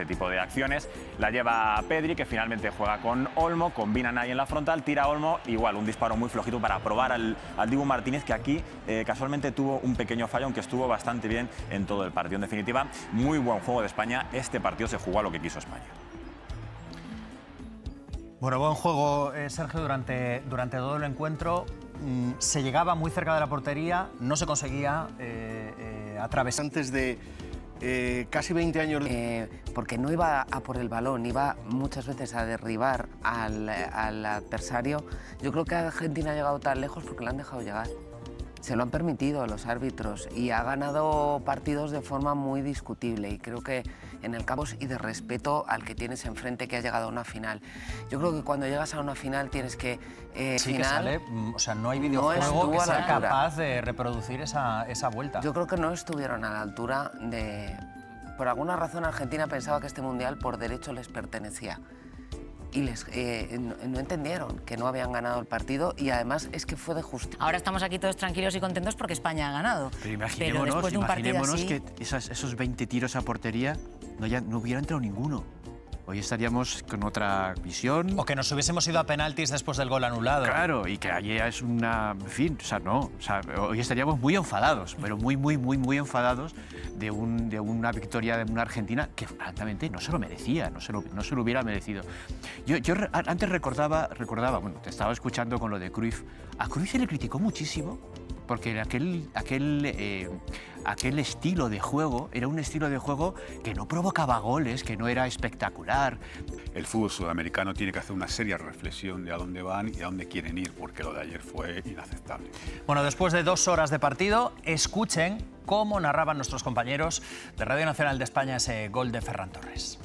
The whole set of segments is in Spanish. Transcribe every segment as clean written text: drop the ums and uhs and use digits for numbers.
este tipo de acciones. La lleva Pedri, que finalmente juega con Olmo, combinan ahí en la frontal, tira Olmo, igual un disparo muy flojito para probar al Dibu Martínez, que aquí casualmente tuvo un pequeño fallo, aunque estuvo bastante bien en todo el partido. En definitiva, muy buen juego de España. Este partido se jugó a lo que quiso España. Bueno, buen juego, Sergio, durante todo el encuentro. Se llegaba muy cerca de la portería, no se conseguía atravesar. Antes de casi 20 años... porque no iba a por el balón, iba muchas veces a derribar al adversario. Yo creo que Argentina ha llegado tan lejos porque lo han dejado llegar. Se lo han permitido los árbitros y ha ganado partidos de forma muy discutible, y creo que en el campo y de respeto al que tienes enfrente, que ha llegado a una final. Yo creo que cuando llegas a una final tienes que... sí, que sale, o sea, no hay videojuego que sea capaz de reproducir esa vuelta. Yo creo que no estuvieron a la altura de... Por alguna razón Argentina pensaba que este Mundial por derecho les pertenecía. Y no entendieron que no habían ganado el partido, y además es que fue de justicia. Ahora estamos aquí todos tranquilos y contentos porque España ha ganado. Pero imaginémonos que esos 20 tiros a portería no hubiera entrado ninguno. Hoy estaríamos con otra visión. O que nos hubiésemos ido a penaltis después del gol anulado. Claro, y que allí es una... En fin, o sea, no. O sea, hoy estaríamos muy enfadados, pero muy enfadados de una victoria de una Argentina que, francamente, no se lo merecía, no se lo hubiera merecido. Yo antes recordaba, bueno, te estaba escuchando con lo de Cruyff. A Cruyff se le criticó muchísimo porque aquel estilo de juego era un estilo de juego que no provocaba goles, que no era espectacular. El fútbol sudamericano tiene que hacer una seria reflexión de a dónde van y a dónde quieren ir, porque lo de ayer fue inaceptable. Bueno, después de 2 horas de partido, escuchen cómo narraban nuestros compañeros de Radio Nacional de España ese gol de Ferran Torres.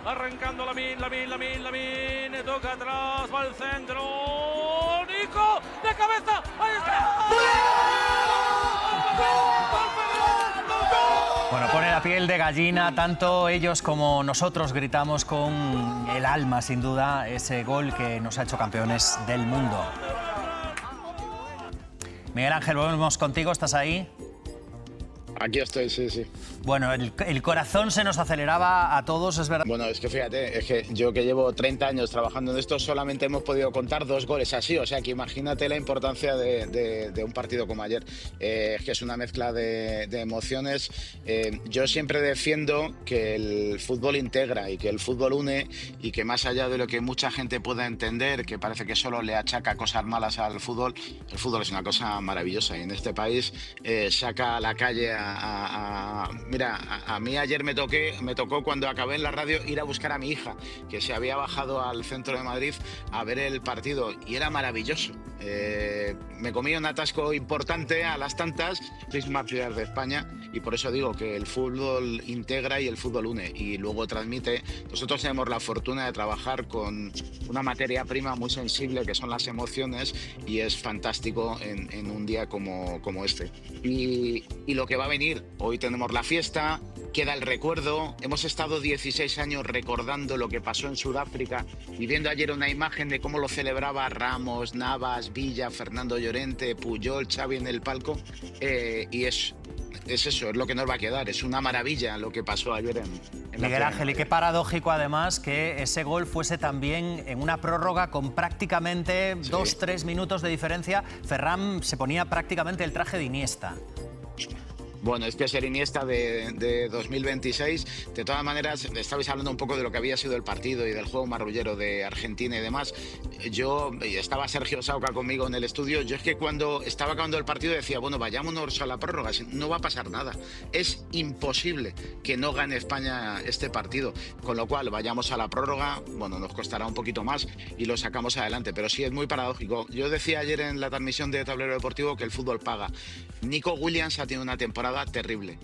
Arrancando Lamine, toca atrás, va al centro, Nico, de cabeza, ahí está. Bueno, pone la piel de gallina, tanto ellos como nosotros gritamos con el alma, sin duda, ese gol que nos ha hecho campeones del mundo. Miguel Ángel, volvemos contigo, ¿estás ahí? Aquí estoy, sí. Bueno, el corazón se nos aceleraba a todos, es verdad. Bueno, es que fíjate, es que yo que llevo 30 años trabajando en esto, solamente hemos podido contar 2 goles así, o sea que imagínate la importancia de un partido como ayer. Es que es una mezcla de emociones. Yo siempre defiendo que el fútbol integra y que el fútbol une, y que más allá de lo que mucha gente pueda entender, que parece que solo le achaca cosas malas al fútbol, el fútbol es una cosa maravillosa, y en este país saca a la calle Mira, a mí ayer me tocó cuando acabé en la radio ir a buscar a mi hija, que se había bajado al centro de Madrid a ver el partido, y era maravilloso. Me comí un atasco importante a las tantas. Sois más ciudad de España, y por eso digo que el fútbol integra y el fútbol une, y luego transmite. Nosotros tenemos la fortuna de trabajar con una materia prima muy sensible, que son las emociones, y es fantástico en un día como este. Y lo que va a venir, hoy tenemos la fiesta, queda el recuerdo. Hemos estado 16 años recordando lo que pasó en Sudáfrica, y viendo ayer una imagen de cómo lo celebraba Ramos, Navas, Villa, Fernando Llorente, Puyol, Xavi en el palco, y es eso, es lo que nos va a quedar. Es una maravilla lo que pasó ayer en Miguel Ángel, y qué paradójico además que ese gol fuese también en una prórroga con prácticamente 2-3 minutos de diferencia. Ferran se ponía prácticamente el traje de Iniesta. Bueno, es que es el Iniesta de 2026. De todas maneras, estabais hablando un poco de lo que había sido el partido y del juego marrullero de Argentina y demás. Estaba Sergio Sauca conmigo en el estudio. Yo es que cuando estaba acabando el partido decía, bueno, vayámonos a la prórroga, no va a pasar nada. Es imposible que no gane España este partido. Con lo cual, vayamos a la prórroga, bueno, nos costará un poquito más y lo sacamos adelante. Pero sí, es muy paradójico. Yo decía ayer en la transmisión de Tablero Deportivo que el fútbol paga. Nico Williams ha tenido una temporada terrible,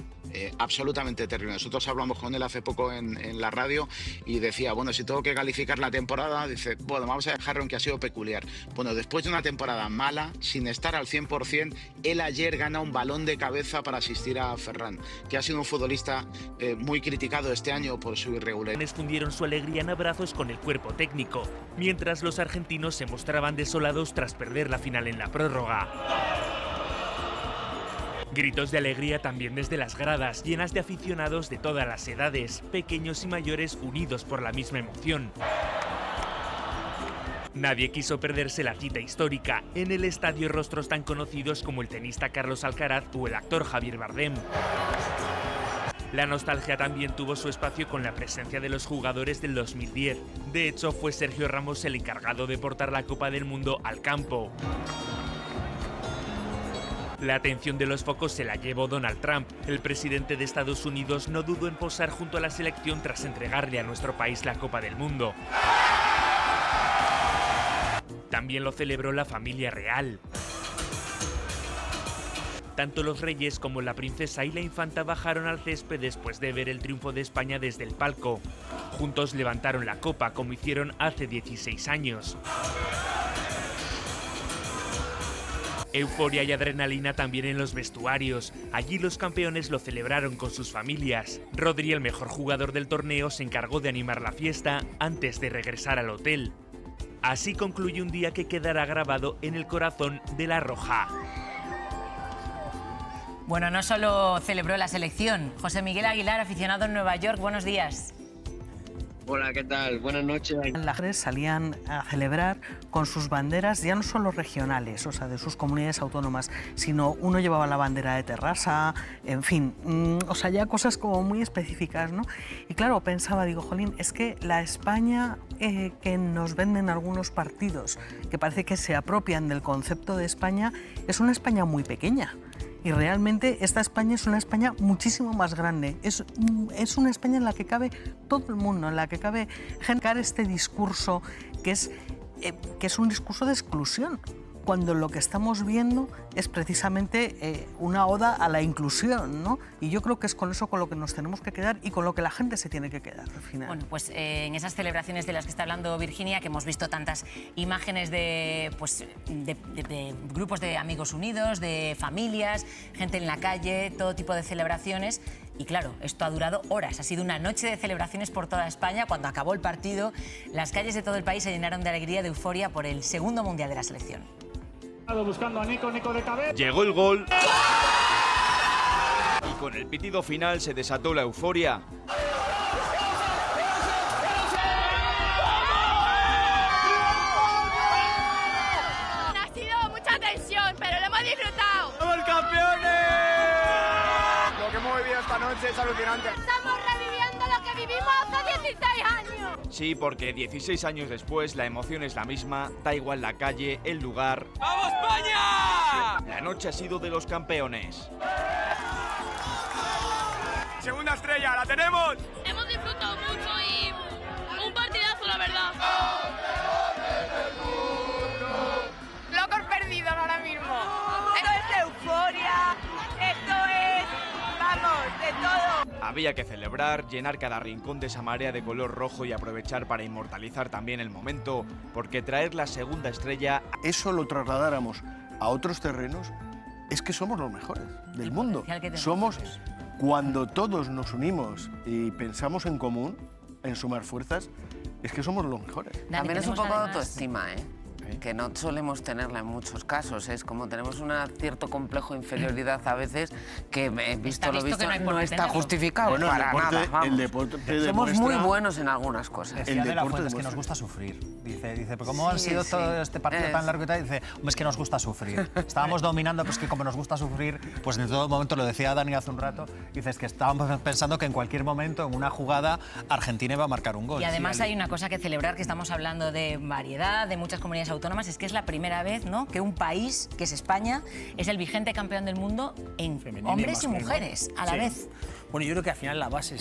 absolutamente terrible. Nosotros hablamos con él hace poco en la radio y decía, bueno, si tengo que calificar la temporada, dice, bueno, vamos a dejarlo en que ha sido peculiar. Bueno, después de una temporada mala, sin estar al 100%, él ayer gana un balón de cabeza para asistir a Ferran, que ha sido un futbolista muy criticado este año por su irregularidad. Escondieron su alegría en abrazos con el cuerpo técnico, mientras los argentinos se mostraban desolados tras perder la final en la prórroga. Gritos de alegría también desde las gradas, llenas de aficionados de todas las edades, pequeños y mayores unidos por la misma emoción. Nadie quiso perderse la cita histórica. En el estadio rostros tan conocidos como el tenista Carlos Alcaraz o el actor Javier Bardem. La nostalgia también tuvo su espacio con la presencia de los jugadores del 2010. De hecho, fue Sergio Ramos el encargado de portar la Copa del Mundo al campo. La atención de los focos se la llevó Donald Trump. El presidente de Estados Unidos no dudó en posar junto a la selección tras entregarle a nuestro país la Copa del Mundo. También lo celebró la familia real. Tanto los reyes como la princesa y la infanta bajaron al césped después de ver el triunfo de España desde el palco. Juntos levantaron la copa como hicieron hace 16 años. Euforia y adrenalina también en los vestuarios. Allí los campeones lo celebraron con sus familias. Rodri, el mejor jugador del torneo, se encargó de animar la fiesta antes de regresar al hotel. Así concluye un día que quedará grabado en el corazón de la Roja. Bueno, no solo celebró la selección. José Miguel Aguilar, aficionado en Nueva York, buenos días. Hola, ¿qué tal? Buenas noches. Las mujeres salían a celebrar con sus banderas, ya no solo regionales, o sea, de sus comunidades autónomas, sino uno llevaba la bandera de Terrassa, en fin, o sea, ya cosas como muy específicas, ¿no? Y claro, pensaba, digo, jolín, es que la España que nos venden algunos partidos, que parece que se apropian del concepto de España, es una España muy pequeña. Y realmente esta España es una España muchísimo más grande. Es una España en la que cabe todo el mundo, en la que cabe generar este discurso que es un discurso de exclusión, cuando lo que estamos viendo es precisamente una oda a la inclusión, ¿no? Y yo creo que es con eso con lo que nos tenemos que quedar y con lo que la gente se tiene que quedar al final. Bueno, pues en esas celebraciones de las que está hablando Virginia, que hemos visto tantas imágenes de grupos de amigos unidos, de familias, gente en la calle, todo tipo de celebraciones. Y claro, esto ha durado horas, ha sido una noche de celebraciones por toda España. Cuando acabó el partido, las calles de todo el país se llenaron de alegría, de euforia por el segundo mundial de la selección. Buscando a Nico de cabeza. Llegó el gol. Y con el pitido final se desató la euforia. Ha sido mucha tensión, pero lo hemos disfrutado. ¡Somos campeones! Lo que hemos vivido esta noche es alucinante. Estamos reviviendo lo que vivimos hace 16 años. Sí, porque 16 años después la emoción es la misma, da igual la calle, el lugar. ¡Vamos, España! La noche ha sido de los campeones. Segunda estrella, ¿la tenemos? Hemos disfrutado mucho y un partidazo, la verdad. Locos perdidos ahora mismo. Esto es euforia, esto es, vamos, de todo. Había que celebrar, llenar cada rincón de esa marea de color rojo y aprovechar para inmortalizar también el momento, porque traer la segunda estrella... Eso lo trasladáramos a otros terrenos, es que somos los mejores del mundo. Somos, cuando todos nos unimos y pensamos en común, en sumar fuerzas, es que somos los mejores. También es un poco de autoestima, que no solemos tenerla en muchos casos. Es como tenemos un cierto complejo de inferioridad a veces que, visto lo visto, no está justificado bueno, para nada. Vamos. El deporte somos muy buenos en algunas cosas. Decía de la Fuente, es que nos gusta sufrir. Dice, pero ¿cómo han sido todo este partido tan largo y tal? Dice, hombre, es que nos gusta sufrir. Estábamos dominando, pues que como nos gusta sufrir, pues en todo momento, lo decía Dani hace un rato, dices que estábamos pensando que en cualquier momento, en una jugada, Argentina iba a marcar un gol. Y además hay una cosa que celebrar, que estamos hablando de variedad, de muchas comunidades autónomas, es que es la primera vez, ¿no?, que un país, que es España, es el vigente campeón del mundo en femenino, hombres y mujeres a la vez. Bueno, yo creo que al final la base,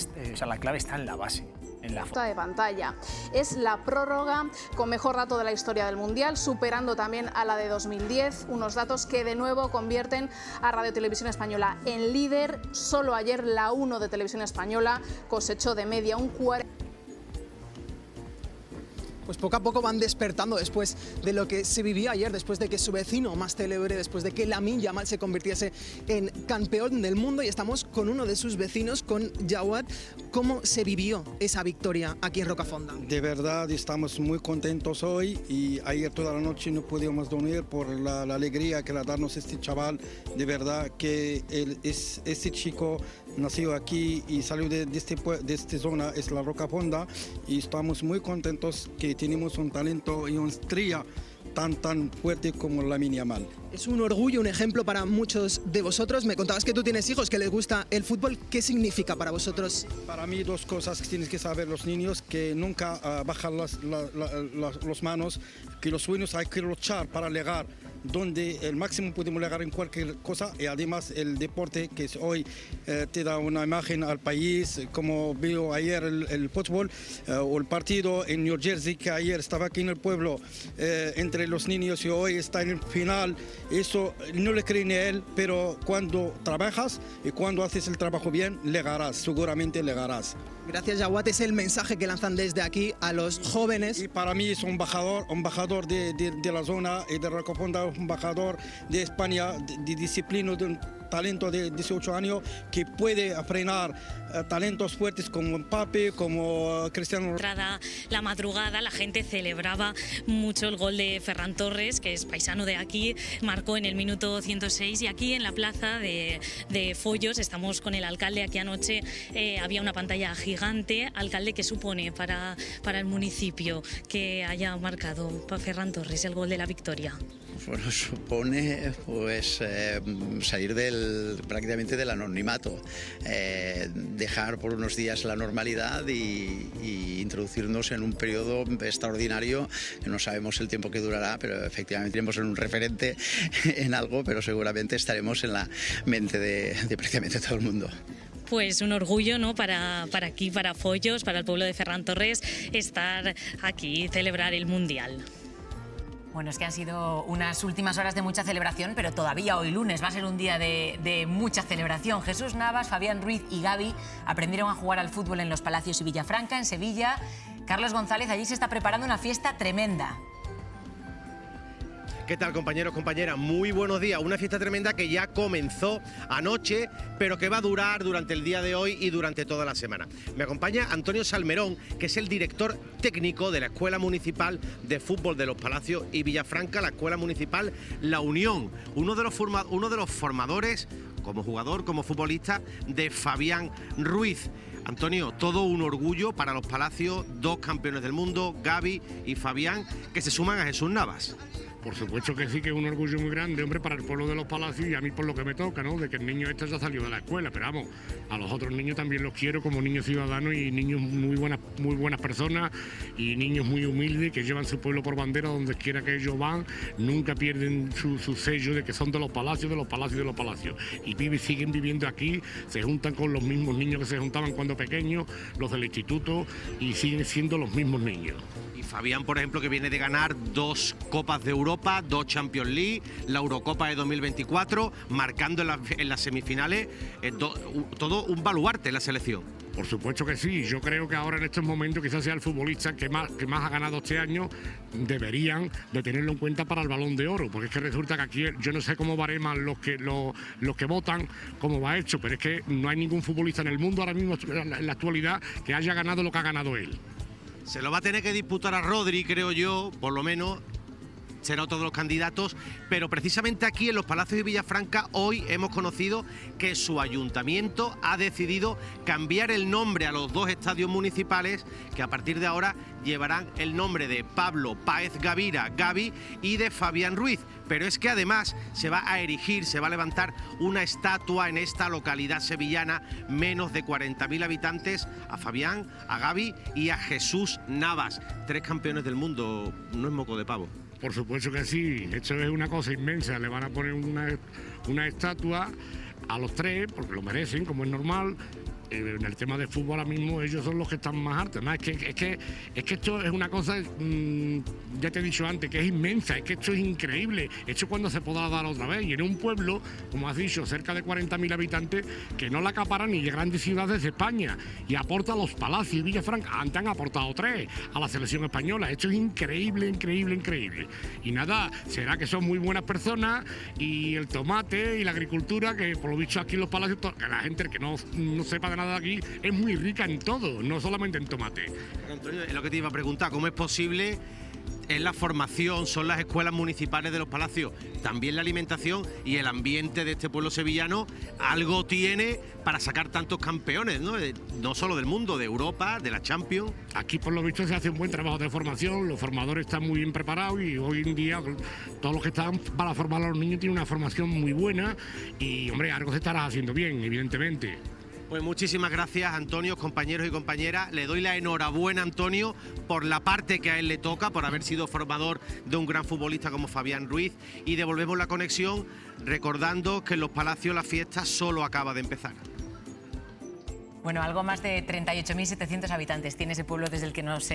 la clave está en la base. En la de pantalla. Es la prórroga con mejor dato de la historia del Mundial, superando también a la de 2010, unos datos que de nuevo convierten a Radio Televisión Española en líder. Solo ayer la 1 de Televisión Española cosechó de media un 40%. pues poco a poco van despertando después de lo que se vivía ayer, después de que su vecino más célebre, después de que Lamine Yamal se convirtiese en campeón del mundo, y estamos con uno de sus vecinos, con Jawad. ¿Cómo se vivió esa victoria aquí en Rocafonda? De verdad estamos muy contentos hoy, y ayer toda la noche no pudimos dormir por la alegría que le darnos este chaval. De verdad que este chico nació aquí y salió de esta zona, es la Rocafonda, y estamos muy contentos que tenemos un talento y una estrella tan fuerte como Lamine Yamal. Es un orgullo, un ejemplo para muchos de vosotros. Me contabas que tú tienes hijos, que les gusta el fútbol. ¿Qué significa para vosotros? Para mí, dos cosas que tienes que saber los niños: que nunca bajan las manos, que los sueños hay que luchar para llegar donde el máximo podemos llegar en cualquier cosa, y además el deporte que hoy te da una imagen al país, como veo ayer el fútbol o el partido en New Jersey, que ayer estaba aquí en el pueblo entre los niños y hoy está en el final. Eso no le creen a él, pero cuando trabajas y cuando haces el trabajo bien, llegarás, seguramente llegarás. Gracias, Jawad. Es el mensaje que lanzan desde aquí a los jóvenes. Y para mí es un embajador de la zona y de Rocafonda, un embajador de España, de disciplina, de un talento de 18 años que puede frenar talentos fuertes como Mbappé, como Cristiano. La madrugada la gente celebraba mucho el gol de Ferran Torres, que es paisano de aquí, marcó en el minuto 106, y aquí en la plaza de Follos estamos con el alcalde. Aquí anoche había una pantalla gigante. Alcalde, ¿qué supone para el municipio que haya marcado para Ferran Torres el gol de la victoria? Bueno, supone pues salir prácticamente del anonimato, dejar por unos días la normalidad y introducirnos en un periodo extraordinario que no sabemos el tiempo que durará, pero efectivamente iremos en un referente en algo, pero seguramente estaremos en la mente de prácticamente todo el mundo. Pues un orgullo, ¿no?, para aquí, para Follos, para el pueblo de Ferran Torres, estar aquí y celebrar el Mundial. Bueno, es que han sido unas últimas horas de mucha celebración, pero todavía hoy lunes va a ser un día de mucha celebración. Jesús Navas, Fabián Ruiz y Gavi aprendieron a jugar al fútbol en Los Palacios y Villafranca, en Sevilla. Carlos González, allí se está preparando una fiesta tremenda. ¿Qué tal, compañeros, compañeras? Muy buenos días. Una fiesta tremenda que ya comenzó anoche, pero que va a durar durante el día de hoy y durante toda la semana. Me acompaña Antonio Salmerón, que es el director técnico de la Escuela Municipal de Fútbol de Los Palacios y Villafranca, la Escuela Municipal La Unión, uno de los formadores, como jugador, como futbolista, de Fabián Ruiz. Antonio, todo un orgullo para Los Palacios, dos campeones del mundo, Gavi y Fabián, que se suman a Jesús Navas. Por supuesto que sí, que es un orgullo muy grande, hombre, para el pueblo de Los Palacios y a mí por lo que me toca, ¿no?, de que el niño este ya salió de la escuela, pero vamos, a los otros niños también los quiero como niños ciudadanos y niños muy buenas personas y niños muy humildes que llevan su pueblo por bandera donde quiera que ellos van, nunca pierden su sello de que son de Los Palacios, de Los Palacios, de Los Palacios, y siguen viviendo aquí, se juntan con los mismos niños que se juntaban cuando pequeños, los del instituto, y siguen siendo los mismos niños. Fabián, por ejemplo, que viene de ganar 2 Copas de Europa, 2 Champions League, la Eurocopa de 2024, marcando en las semifinales, todo un baluarte en la selección. Por supuesto que sí, yo creo que ahora en estos momentos quizás sea el futbolista que más ha ganado este año, deberían de tenerlo en cuenta para el Balón de Oro, porque es que resulta que aquí yo no sé cómo bareman los que votan, cómo va hecho, pero es que no hay ningún futbolista en el mundo ahora mismo en la actualidad que haya ganado lo que ha ganado él. Se lo va a tener que disputar a Rodri, creo yo, por lo menos será otro de los candidatos, pero precisamente aquí en Los Palacios de Villafranca hoy hemos conocido que su ayuntamiento ha decidido cambiar el nombre a los 2 estadios municipales que a partir de ahora llevarán el nombre de Pablo Páez Gavira, Gavi, y de Fabián Ruiz. Pero es que además se va a erigir, se va a levantar una estatua en esta localidad sevillana, menos de 40.000 habitantes, a Fabián, a Gavi y a Jesús Navas, 3 campeones del mundo, no es moco de pavo. Por supuesto que sí, esto es una cosa inmensa, le van a poner una estatua a los 3, porque lo merecen, como es normal, en el tema de fútbol ahora mismo ellos son los que están más hartos. Además, es que esto es una cosa, ya te he dicho antes, que es inmensa, es que esto es increíble. Esto cuando se podrá dar otra vez. Y en un pueblo, como has dicho, cerca de 40.000 habitantes, que no la acaparan ni de grandes ciudades de España. Y aporta a los Palacios y Villafranca. Antes han aportado 3 a la selección española. Esto es increíble, increíble, increíble. Y nada, será que son muy buenas personas y el tomate y la agricultura, que por lo visto aquí en los Palacios, que la gente que no sepa de nada de aquí, es muy rica en todo, no solamente en tomate. Antonio, es lo que te iba a preguntar, ¿cómo es posible? Es la formación, son las escuelas municipales de los Palacios, también la alimentación y el ambiente de este pueblo sevillano, algo tiene para sacar tantos campeones, ¿no? No solo del mundo, de Europa, de la Champions. Aquí por lo visto se hace un buen trabajo de formación, los formadores están muy bien preparados y hoy en día todos los que están para formar a los niños tienen una formación muy buena y, hombre, algo se estará haciendo bien, evidentemente. Pues muchísimas gracias, Antonio, compañeros y compañeras. Le doy la enhorabuena, Antonio, por la parte que a él le toca, por haber sido formador de un gran futbolista como Fabián Ruiz. Y devolvemos la conexión recordando que en los Palacios la fiesta solo acaba de empezar. Bueno, algo más de 38.700 habitantes tiene ese pueblo desde el que nos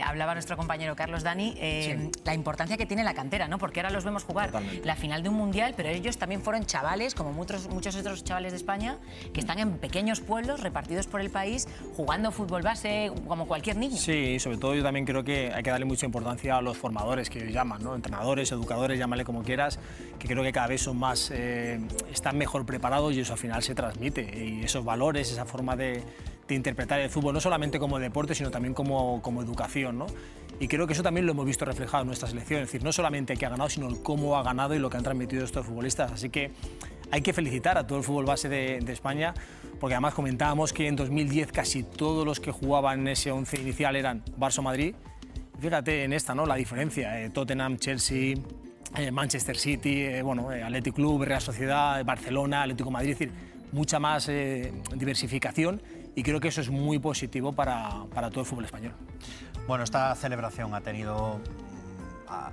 hablaba nuestro compañero Carlos Dani. Sí. La importancia que tiene la cantera, ¿no? Porque ahora los vemos jugar la final de un mundial, pero ellos también fueron chavales, como muchos otros chavales de España, que están en pequeños pueblos repartidos por el país, jugando fútbol base como cualquier niño. Sí, sobre todo yo también creo que hay que darle mucha importancia a los formadores que llaman, ¿no? Entrenadores, educadores, llámale como quieras, que creo que cada vez son más, están mejor preparados y eso al final se transmite. Y esos valores, esa forma de interpretar el fútbol, no solamente como deporte, sino también como educación, ¿no? Y creo que eso también lo hemos visto reflejado en nuestra selección, es decir, no solamente el que ha ganado, sino el cómo ha ganado y lo que han transmitido estos futbolistas. Así que hay que felicitar a todo el fútbol base de España, porque además comentábamos que en 2010 casi todos los que jugaban en ese 11 inicial eran Barça-Madrid. Fíjate en esta, ¿no? La diferencia, Tottenham, Chelsea, Manchester City, bueno, Athletic Club, Real Sociedad, Barcelona, Atlético de Madrid, es decir, mucha más diversificación y creo que eso es muy positivo para todo el fútbol español. Bueno, esta celebración ha tenido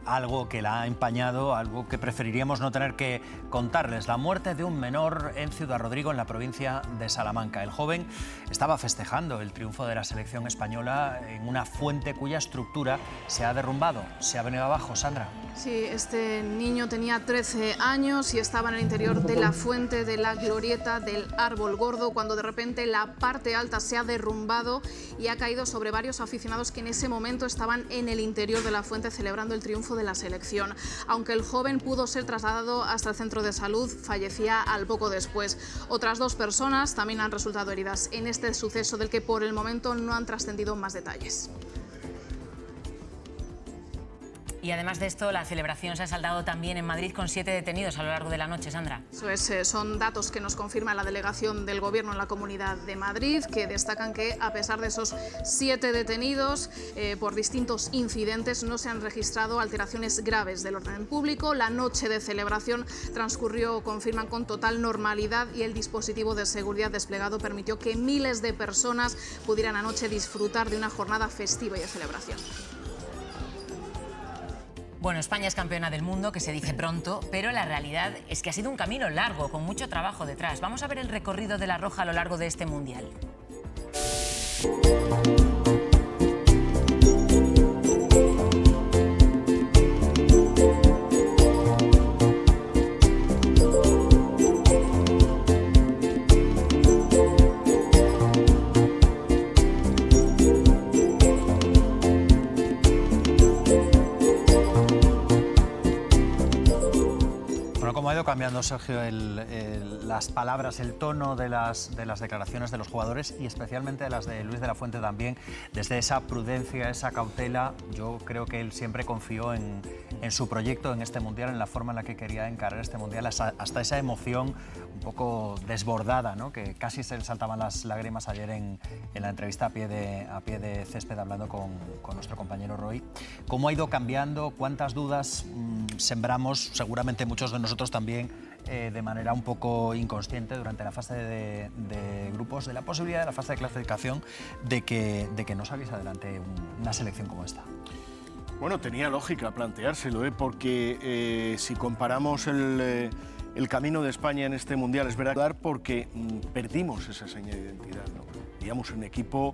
algo que la ha empañado, algo que preferiríamos no tener que contarles. La muerte de un menor en Ciudad Rodrigo, en la provincia de Salamanca. El joven estaba festejando el triunfo de la selección española en una fuente cuya estructura se ha derrumbado, se ha venido abajo. Sandra. Sí, este niño tenía 13 años y estaba en el interior de la fuente de la glorieta del Árbol Gordo cuando de repente la parte alta se ha derrumbado y ha caído sobre varios aficionados que en ese momento estaban en el interior de la fuente celebrando el triunfo de la selección. Aunque el joven pudo ser trasladado hasta el centro de salud, fallecía al poco después. Otras 2 personas también han resultado heridas en este suceso del que por el momento no han trascendido más detalles. Y además de esto, la celebración se ha saldado también en Madrid con 7 detenidos a lo largo de la noche, Sandra. Eso es, son datos que nos confirma la delegación del Gobierno en la Comunidad de Madrid, que destacan que a pesar de esos 7 detenidos por distintos incidentes, no se han registrado alteraciones graves del orden público. La noche de celebración transcurrió, confirman, con total normalidad y el dispositivo de seguridad desplegado permitió que miles de personas pudieran anoche disfrutar de una jornada festiva y de celebración. Bueno, España es campeona del mundo, que se dice pronto, pero la realidad es que ha sido un camino largo, con mucho trabajo detrás. Vamos a ver el recorrido de la Roja a lo largo de este Mundial. Cómo ha ido cambiando, Sergio, las palabras, el tono de las declaraciones de los jugadores y especialmente de las de Luis de la Fuente también, desde esa prudencia, esa cautela. Yo creo que él siempre confió en su proyecto, en este Mundial, en la forma en la que quería encarar este Mundial, hasta esa emoción un poco desbordada, ¿no? Que casi se le saltaban las lágrimas ayer en la entrevista a pie de césped hablando con nuestro compañero Roy. ¿Cómo ha ido cambiando? ¿Cuántas dudas sembramos? Seguramente muchos de nosotros también de manera un poco inconsciente durante la fase de grupos, de la posibilidad de la fase de clasificación de que no saliese adelante una selección como esta. Bueno, tenía lógica planteárselo, porque si comparamos el camino de España en este Mundial. Es verdad, porque perdimos esa seña de identidad, ¿no? Digamos, un equipo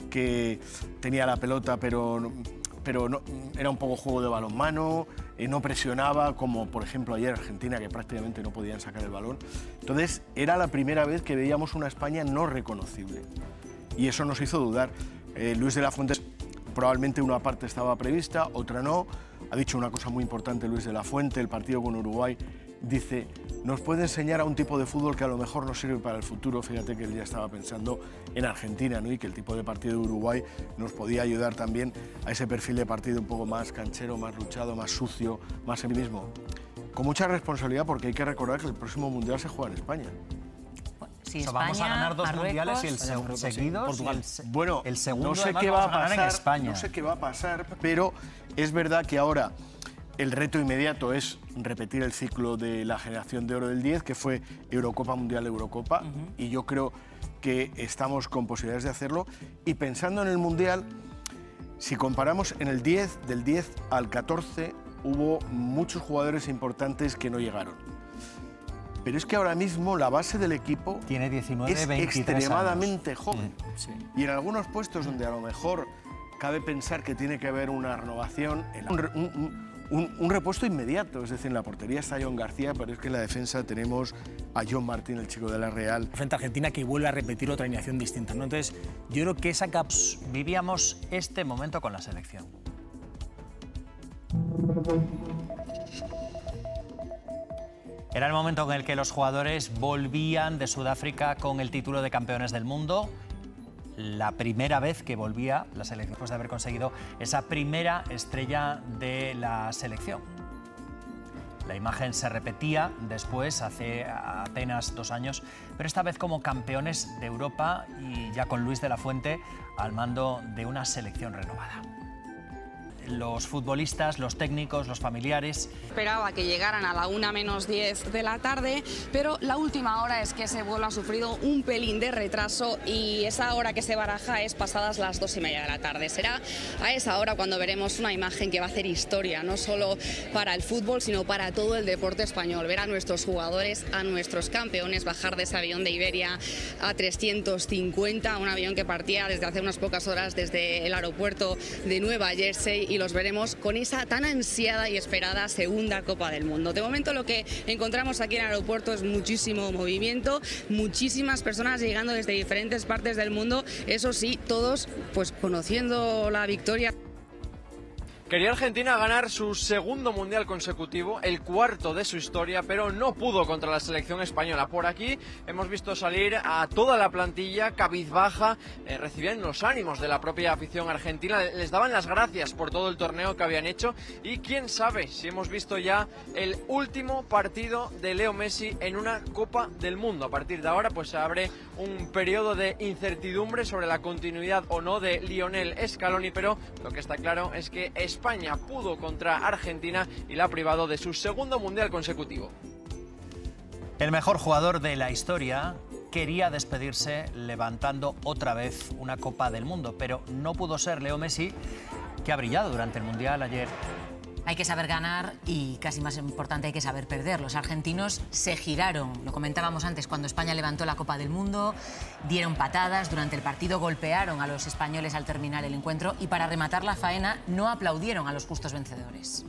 que tenía la pelota, pero no, era un poco juego de balonmano, no presionaba, como por ejemplo ayer Argentina, que prácticamente no podían sacar el balón. Entonces, era la primera vez que veíamos una España no reconocible. Y eso nos hizo dudar. Luis de la Fuente, probablemente una parte estaba prevista, otra no. Ha dicho una cosa muy importante Luis de la Fuente, el partido con Uruguay. Dice, nos puede enseñar a un tipo de fútbol que a lo mejor nos sirve para el futuro. Fíjate que él ya estaba pensando en Argentina, ¿no? Y que el tipo de partido de Uruguay nos podía ayudar también a ese perfil de partido un poco más canchero, más luchado, más sucio, más en mismo. Con mucha responsabilidad, porque hay que recordar que el próximo Mundial se juega en España. Sí, España, vamos a ganar 2 mundiales y el seguidos. Bueno, el segundo no sé qué va a pasar en España. No sé qué va a pasar, pero es verdad que ahora el reto inmediato es repetir el ciclo de la generación de oro del 10, que fue Eurocopa, Mundial, Eurocopa, y yo creo que estamos con posibilidades de hacerlo. Y pensando en el Mundial, si comparamos en el 10, del 10 al 14, hubo muchos jugadores importantes que no llegaron. Pero es que ahora mismo la base del equipo tiene 19, es 23 extremadamente años. joven. Sí. Y en algunos puestos donde a lo mejor cabe pensar que tiene que haber una renovación, un repuesto inmediato. Es decir, en la portería está John García, pero es que en la defensa tenemos a John Martín, el chico de la Real. Frente a Argentina, que vuelve a repetir otra alineación distinta, ¿no? Entonces, yo creo que esa vivíamos este momento con la selección. Era el momento en el que los jugadores volvían de Sudáfrica con el título de campeones del mundo. La primera vez que volvía la selección después de haber conseguido esa primera estrella de la selección. La imagen se repetía después, hace apenas 2 años, pero esta vez como campeones de Europa y ya con Luis de la Fuente al mando de una selección renovada. Los futbolistas, los técnicos, los familiares. Esperaba que llegaran a la 1:10 de la tarde, pero la última hora es que ese vuelo ha sufrido un pelín de retraso y esa hora que se baraja es pasadas las 2:30 de la tarde. Será a esa hora cuando veremos una imagen que va a hacer historia, no solo para el fútbol, sino para todo el deporte español. Ver a nuestros jugadores, a nuestros campeones bajar de ese avión de Iberia A350, un avión que partía desde hace unas pocas horas desde el aeropuerto de Nueva Jersey, y los veremos con esa tan ansiada y esperada segunda Copa del Mundo. De momento lo que encontramos aquí en el aeropuerto es muchísimo movimiento, muchísimas personas llegando desde diferentes partes del mundo, eso sí, todos pues conociendo la victoria. Quería Argentina ganar su segundo mundial consecutivo, el 4º de su historia, pero no pudo contra la selección española. Por aquí hemos visto salir a toda la plantilla cabizbaja, recibían los ánimos de la propia afición argentina, les daban las gracias por todo el torneo que habían hecho y quién sabe si hemos visto ya el último partido de Leo Messi en una Copa del Mundo. A partir de ahora pues se abre un periodo de incertidumbre sobre la continuidad o no de Lionel Scaloni, pero lo que está claro es que España pudo contra Argentina y la ha privado de su segundo mundial consecutivo. El mejor jugador de la historia quería despedirse levantando otra vez una Copa del Mundo, pero no pudo ser Leo Messi, que ha brillado durante el mundial ayer. Hay que saber ganar y, casi más importante, hay que saber perder. Los argentinos se giraron, lo comentábamos antes, cuando España levantó la Copa del Mundo, dieron patadas durante el partido, golpearon a los españoles al terminar el encuentro y para rematar la faena no aplaudieron a los justos vencedores.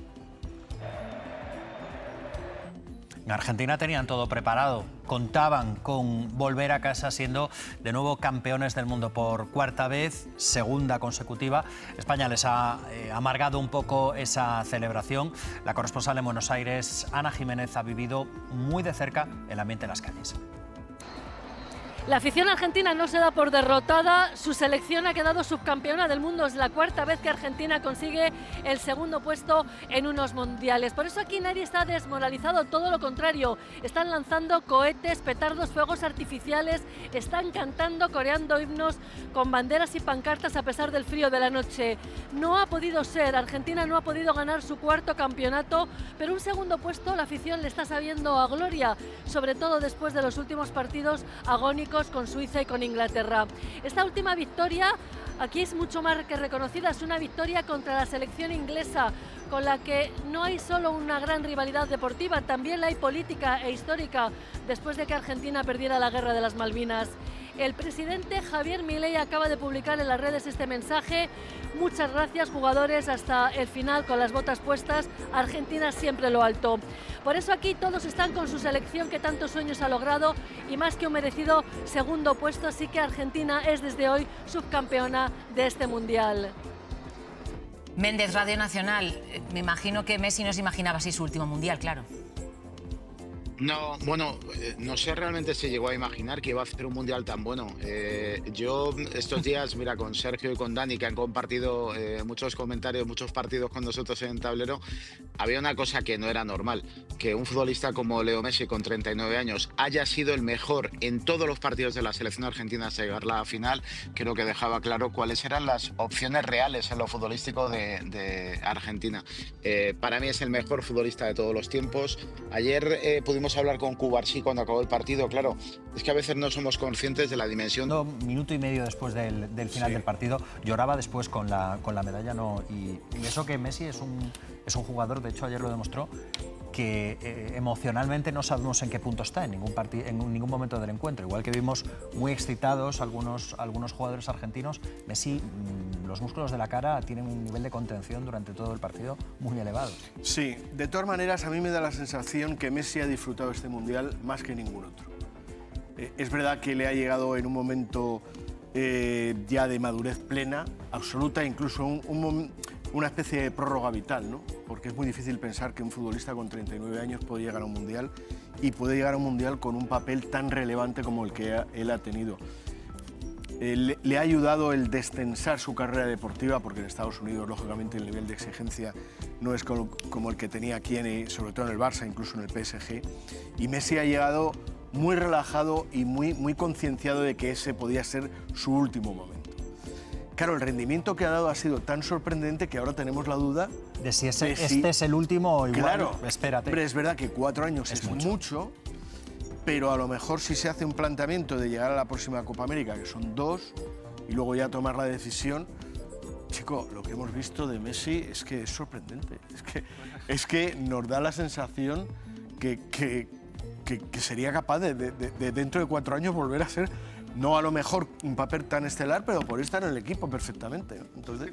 En Argentina tenían todo preparado, contaban con volver a casa siendo de nuevo campeones del mundo por 4ª vez, segunda consecutiva. España les ha amargado un poco esa celebración. La corresponsal en Buenos Aires, Ana Jiménez, ha vivido muy de cerca el ambiente en las calles. La afición argentina no se da por derrotada, su selección ha quedado subcampeona del mundo, es la 4ª vez que Argentina consigue el segundo puesto en unos mundiales. Por eso aquí nadie está desmoralizado, todo lo contrario, están lanzando cohetes, petardos, fuegos artificiales, están cantando, coreando himnos con banderas y pancartas a pesar del frío de la noche. No ha podido ser, Argentina no ha podido ganar su 4º campeonato, pero un segundo puesto la afición le está sabiendo a gloria, sobre todo después de los últimos partidos agónicos con Suiza y con Inglaterra. Esta última victoria aquí es mucho más que reconocida, es una victoria contra la selección inglesa, con la que no hay solo una gran rivalidad deportiva, también la hay política e histórica, después de que Argentina perdiera la guerra de las Malvinas. El presidente Javier Milei acaba de publicar en las redes este mensaje: muchas gracias, jugadores, hasta el final con las botas puestas, Argentina siempre lo alto. Por eso aquí todos están con su selección que tantos sueños ha logrado y más que un merecido segundo puesto, así que Argentina es desde hoy subcampeona de este Mundial. Méndez, Radio Nacional, me imagino que Messi no se imaginaba así su último Mundial, claro. No, bueno, no sé realmente si llegó a imaginar que iba a hacer un mundial tan bueno. Yo estos días, mira, con Sergio y con Dani, que han compartido muchos comentarios, muchos partidos con nosotros en el tablero, había una cosa que no era normal, que un futbolista como Leo Messi, con 39 años, haya sido el mejor en todos los partidos de la selección argentina hasta llegar a la final. Creo que dejaba claro cuáles eran las opciones reales en lo futbolístico de Argentina. Para mí es el mejor futbolista de todos los tiempos. Ayer pudimos hablar con Cubarsí cuando acabó el partido. Claro, es que a veces no somos conscientes de la dimensión. Minuto y medio después del final del partido, lloraba después con la medalla, ¿no? Y eso que Messi es un jugador, de hecho ayer lo demostró, que emocionalmente no sabemos en qué punto está en ningún momento del encuentro. Igual que vimos muy excitados algunos jugadores argentinos, Messi, los músculos de la cara tienen un nivel de contención durante todo el partido muy elevado. Sí, de todas maneras a mí me da la sensación que Messi ha disfrutado este Mundial más que ningún otro. Es verdad que le ha llegado en un momento ya de madurez plena, absoluta, incluso una especie de prórroga vital, ¿no? Porque es muy difícil pensar que un futbolista con 39 años puede llegar a un Mundial y puede llegar a un Mundial con un papel tan relevante como el que él ha tenido. Le ha ayudado el destensar su carrera deportiva, porque en Estados Unidos, lógicamente, el nivel de exigencia no es como el que tenía aquí, sobre todo en el Barça, incluso en el PSG. Y Messi ha llegado muy relajado y muy concienciado de que ese podía ser su último momento. Claro, el rendimiento que ha dado ha sido tan sorprendente que ahora tenemos la duda de si este es el último o igual. Claro, espérate. Hombre, es verdad que 4 años es mucho, pero a lo mejor si se hace un planteamiento de llegar a la próxima Copa América, que son 2, y luego ya tomar la decisión, chico, lo que hemos visto de Messi es que es sorprendente. Es que nos da la sensación que sería capaz de dentro de 4 años volver a ser, no a lo mejor un papel tan estelar, pero por estar en el equipo perfectamente. Entonces,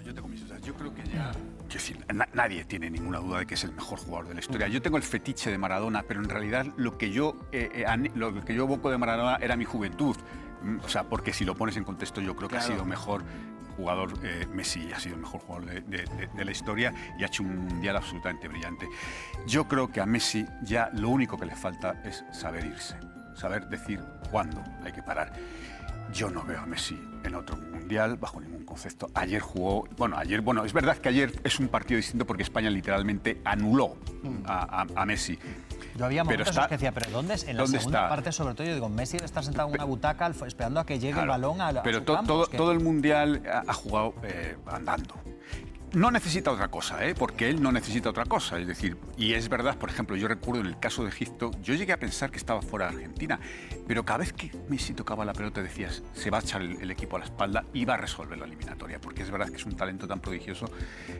yo tengo mis dudas. Yo creo que ya... Quiero decir, nadie tiene ninguna duda de que es el mejor jugador de la historia. Yo tengo el fetiche de Maradona, pero en realidad lo que yo evoco de Maradona era mi juventud. O sea, porque si lo pones en contexto, yo creo que ha sido mejor jugador. Messi ha sido el mejor jugador de la historia y ha hecho un mundial absolutamente brillante. Yo creo que a Messi ya lo único que le falta es saber irse, saber decir cuándo hay que parar. Yo no veo a Messi en otro mundial bajo ningún concepto. Ayer jugó... Bueno, es verdad que ayer es un partido distinto porque España literalmente anuló a Messi. Yo había momentos que decía, ¿pero dónde es? En la segunda parte, sobre todo, yo digo, Messi debe estar sentado en una butaca esperando a que llegue el balón a pero su campo. Todo el mundial ha jugado andando. No necesita otra cosa, porque él no necesita otra cosa. Es decir, y es verdad, por ejemplo, yo recuerdo en el caso de Egipto, yo llegué a pensar que estaba fuera de Argentina, pero cada vez que Messi tocaba la pelota decías, se va a echar el equipo a la espalda y va a resolver la eliminatoria, porque es verdad que es un talento tan prodigioso,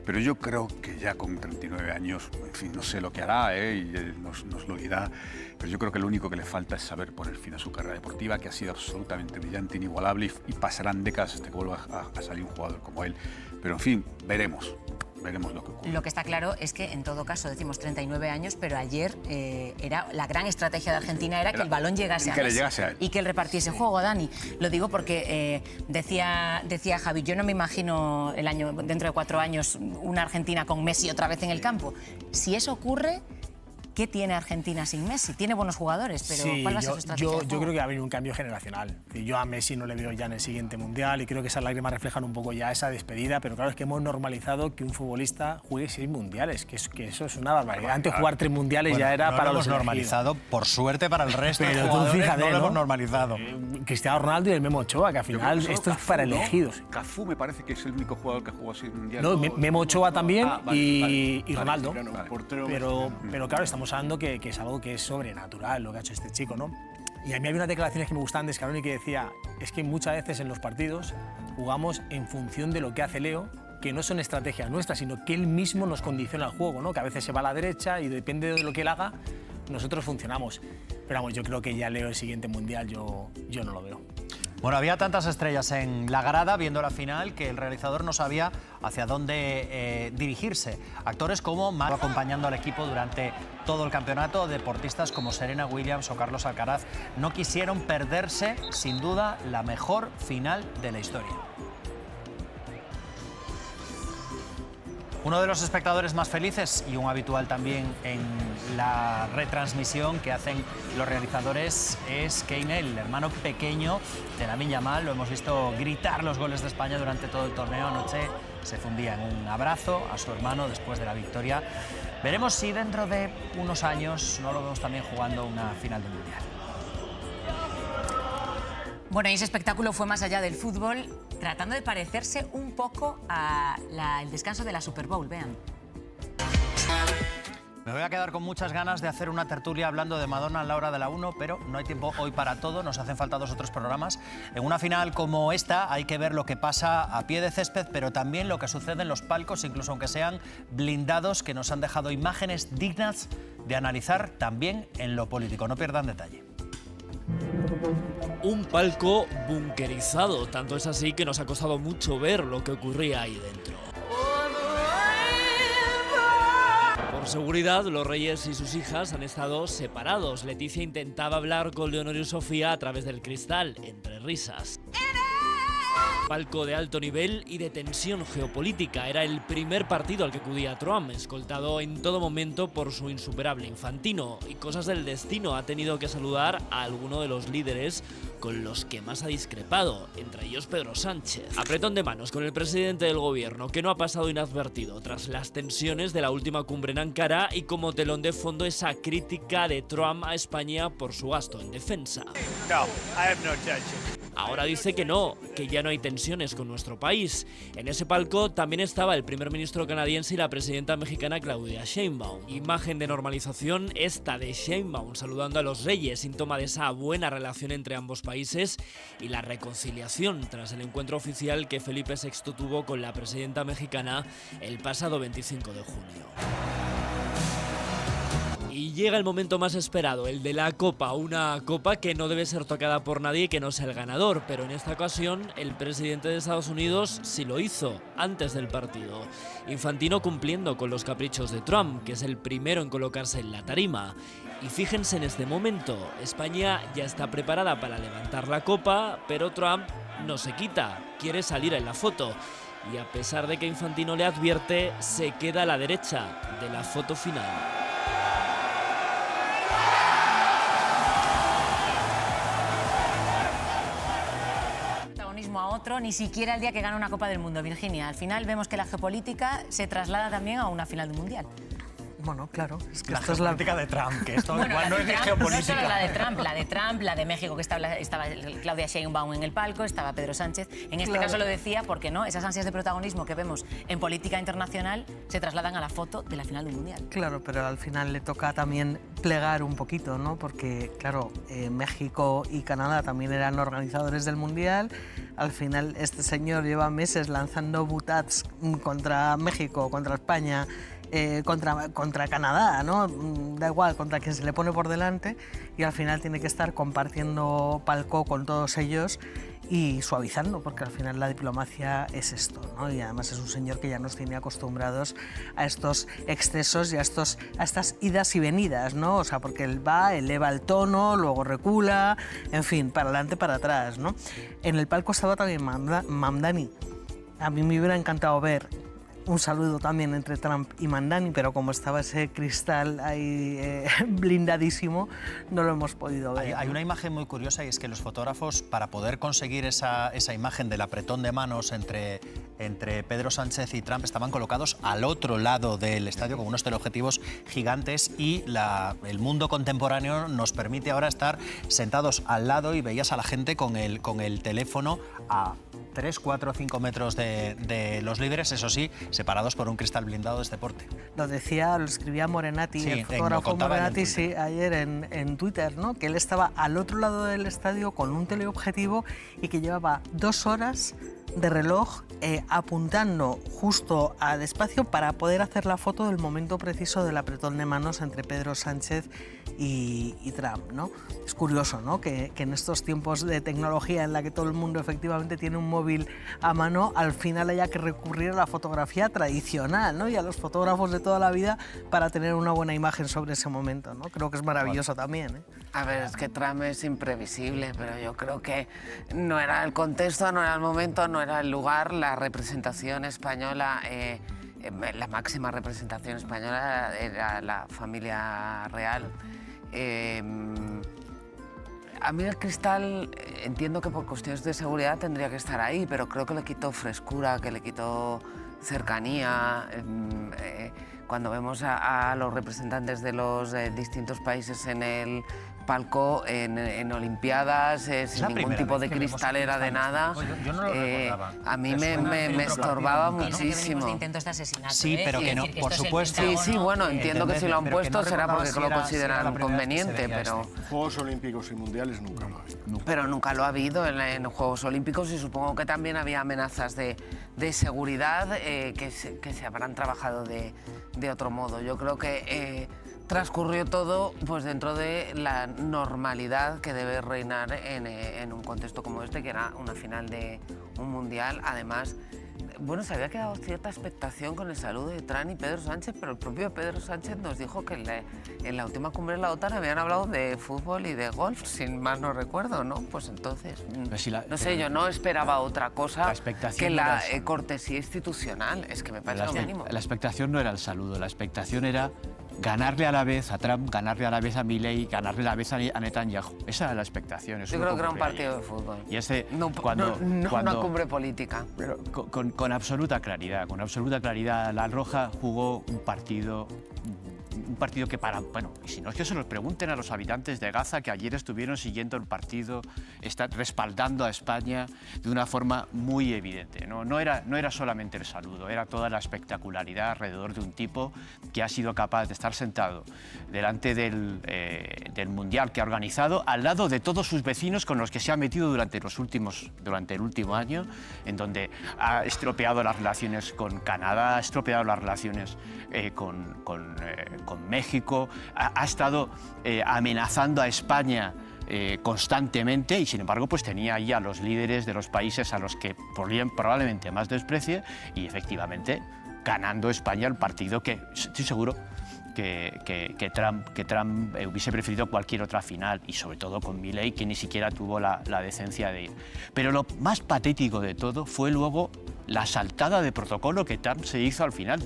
pero yo creo que ya con 39 años, en fin, no sé lo que hará, y nos lo dirá, pero yo creo que lo único que le falta es saber poner fin a su carrera deportiva, que ha sido absolutamente brillante, inigualable, y pasarán décadas hasta que vuelva a salir un jugador como él. Pero, en fin, veremos lo que ocurre. Lo que está claro es que, en todo caso, decimos 39 años, pero ayer era la gran estrategia de Argentina era que el balón llegase a Messi y que él repartiese juego, Dani. Lo digo porque decía Javi, yo no me imagino dentro de 4 años una Argentina con Messi otra vez en el campo. Si eso ocurre, ¿qué tiene Argentina sin Messi? Tiene buenos jugadores, pero sí, ¿cuál va a ser su estrategia? Yo creo que va a haber un cambio generacional. Yo a Messi no le veo ya en el siguiente Mundial y creo que esas lágrimas reflejan un poco ya esa despedida, pero claro, es que hemos normalizado que un futbolista juegue 6 mundiales, que eso es una barbaridad. Antes jugar 3 mundiales ya era para los normalizado, por suerte para el resto pero de jugadores, fíjate, no lo hemos normalizado. Cristiano Ronaldo y el Memo Ochoa, que al final esto es para elegidos. Cafú me parece que es el único jugador que ha jugado 6 mundiales. No, Memo Ochoa también y Ronaldo. Vale. Pero claro, estamos hablando que es algo que es sobrenatural lo que ha hecho este chico, ¿no? Y a mí había unas declaraciones que me gustaban de Scaloni que decía, es que muchas veces en los partidos jugamos en función de lo que hace Leo que no son estrategias nuestras, sino que él mismo nos condiciona el juego, ¿no? Que a veces se va a la derecha y depende de lo que él haga, nosotros funcionamos. Pero vamos, yo creo que ya Leo el siguiente Mundial, yo no lo veo. Bueno, había tantas estrellas en la grada viendo la final que el realizador no sabía hacia dónde dirigirse. Actores como Marco acompañando al equipo durante todo el campeonato, deportistas como Serena Williams o Carlos Alcaraz no quisieron perderse, sin duda, la mejor final de la historia. Uno de los espectadores más felices y un habitual también en la retransmisión que hacen los realizadores es Kane, el hermano pequeño de Lamine Yamal. Lo hemos visto gritar los goles de España durante todo el torneo. Anoche se fundía en un abrazo a su hermano después de la victoria. Veremos si dentro de unos años no lo vemos también jugando una final del Mundial. Bueno, y ese espectáculo fue más allá del fútbol, tratando de parecerse un poco al descanso de la Super Bowl. Vean. Me voy a quedar con muchas ganas de hacer una tertulia hablando de Madonna a la hora de la 1, pero no hay tiempo hoy para todo, nos hacen falta 2 otros programas. En una final como esta hay que ver lo que pasa a pie de césped, pero también lo que sucede en los palcos, incluso aunque sean blindados, que nos han dejado imágenes dignas de analizar también en lo político. No pierdan detalle. Un palco bunkerizado, tanto es así que nos ha costado mucho ver lo que ocurría ahí dentro. Por seguridad, los reyes y sus hijas han estado separados. Leticia intentaba hablar con Leonor y Sofía a través del cristal, entre risas. Palco de alto nivel y de tensión geopolítica. Era el primer partido al que acudía Trump, escoltado en todo momento por su insuperable Infantino. Y cosas del destino, ha tenido que saludar a alguno de los líderes con los que más ha discrepado, entre ellos Pedro Sánchez. Apretón de manos con el presidente del gobierno, que no ha pasado inadvertido tras las tensiones de la última cumbre en Ankara y como telón de fondo esa crítica de Trump a España por su gasto en defensa. No, I have no intention. Ahora dice que no, que ya no hay tensiones con nuestro país. En ese palco también estaba el primer ministro canadiense y la presidenta mexicana Claudia Sheinbaum. Imagen de normalización esta de Sheinbaum saludando a los reyes, síntoma de esa buena relación entre ambos países y la reconciliación tras el encuentro oficial que Felipe VI tuvo con la presidenta mexicana el pasado 25 de junio. Y llega el momento más esperado, el de la Copa, una Copa que no debe ser tocada por nadie que no sea el ganador, pero en esta ocasión el presidente de Estados Unidos sí lo hizo, antes del partido. Infantino cumpliendo con los caprichos de Trump, que es el primero en colocarse en la tarima. Y fíjense en este momento, España ya está preparada para levantar la Copa, pero Trump no se quita, quiere salir en la foto. Y a pesar de que Infantino le advierte, se queda a la derecha de la foto final. A otro, ni siquiera el día que gana una Copa del Mundo, Virginia. Al final vemos que la geopolítica se traslada también a una final del Mundial. Bueno, claro. Es que la geopolítica de Trump, que esto bueno, igual no es de geopolítica. No solo la de Trump, la de México, que estaba Claudia Sheinbaum en el palco, estaba Pedro Sánchez. En este caso lo decía porque no, esas ansias de protagonismo que vemos en política internacional se trasladan a la foto de la final del Mundial. Claro, pero al final le toca también plegar un poquito, ¿no? Porque, claro, México y Canadá también eran organizadores del Mundial. Al final este señor lleva meses lanzando butats contra México, contra España, contra Canadá, ¿no? Da igual, contra quien se le pone por delante, y al final tiene que estar compartiendo palco con todos ellos y suavizando, porque al final la diplomacia es esto, ¿no? Y además es un señor que ya nos tiene acostumbrados a estos excesos y a estas idas y venidas, ¿no? O sea, porque él va, eleva el tono, luego recula, en fin, para adelante, para atrás, ¿no? En el palco estaba también Mamdani. A mí me hubiera encantado ver un saludo también entre Trump y Mamdani, pero como estaba ese cristal ahí blindadísimo, no lo hemos podido ver. Hay una imagen muy curiosa, y es que los fotógrafos, para poder conseguir esa imagen del apretón de manos entre Pedro Sánchez y Trump, estaban colocados al otro lado del estadio con unos teleobjetivos gigantes, y el mundo contemporáneo nos permite ahora estar sentados al lado y veías a la gente con el teléfono a 3, 4, 5 metros de los líderes, eso sí, separados por un cristal blindado de este porte. Lo escribía Morenati, sí, el fotógrafo Morenati, sí, ayer en Twitter, ¿no? Que él estaba al otro lado del estadio con un teleobjetivo y que llevaba 2 horas de reloj apuntando justo a despacio para poder hacer la foto del momento preciso del apretón de manos entre Pedro Sánchez y Trump, ¿no? Es curioso, ¿no? Que en estos tiempos de tecnología en la que todo el mundo efectivamente tiene un móvil a mano, al final haya que recurrir a la fotografía tradicional, ¿no? Y a los fotógrafos de toda la vida para tener una buena imagen sobre ese momento, ¿no? Creo que es maravilloso también, ¿eh? A ver, es que Trump es imprevisible, pero yo creo que no era el contexto, no era el momento, no era el lugar. La representación española, la máxima representación española era la familia real. A mí el cristal, entiendo que por cuestiones de seguridad tendría que estar ahí, pero creo que le quitó frescura, que le quitó cercanía. Cuando vemos a los representantes de los distintos países en el palco, en Olimpiadas, sin ningún tipo de cristalera de nada, yo no lo recordaba. a mí me estorbaba muchísimo. De intentos de asesinato, Sí, pero que no, por supuesto. Sí, bueno, entiendo que si lo han pero que puesto no será recordaba porque si lo era consideran la primera vez que se conveniente, veía pero... Juegos Olímpicos y Mundiales nunca lo ha habido. Pero nunca lo ha habido en Juegos Olímpicos y supongo que también había amenazas de seguridad que se habrán trabajado de otro modo. Yo creo que transcurrió todo pues dentro de la normalidad que debe reinar en un contexto como este, que era una final de un mundial. Además, bueno, se había quedado cierta expectación con el saludo de Trump y Pedro Sánchez, pero el propio Pedro Sánchez nos dijo que en la última cumbre de la OTAN habían hablado de fútbol y de golf, sin más no recuerdo, ¿no? Pues entonces, no sé, yo no esperaba otra cosa que la cortesía institucional. Es que me parece lo mínimo. La expectación no era el saludo, la expectación era ganarle a la vez a Trump, ganarle a la vez a Milei, ganarle a la vez a Netanyahu. Esa era la expectación. Yo creo que era un partido de fútbol. Y ese, no una cumbre política. Pero con absoluta claridad, La Roja jugó un partido que bueno, y si no es que se los pregunten a los habitantes de Gaza, que ayer estuvieron siguiendo el partido, respaldando a España de una forma muy evidente. No era solamente el saludo, era toda la espectacularidad alrededor de un tipo que ha sido capaz de estar sentado delante del Mundial que ha organizado, al lado de todos sus vecinos con los que se ha metido durante el último año, en donde ha estropeado las relaciones con Canadá, ha estropeado las relaciones con México, ha estado amenazando a España constantemente y sin embargo pues tenía ahí a los líderes de los países a los que probablemente más desprecie y efectivamente ganando España el partido que estoy seguro que Trump hubiese preferido cualquier otra final y sobre todo con Milei, que ni siquiera tuvo la decencia de ir. Pero lo más patético de todo fue luego la saltada de protocolo que Trump se hizo al final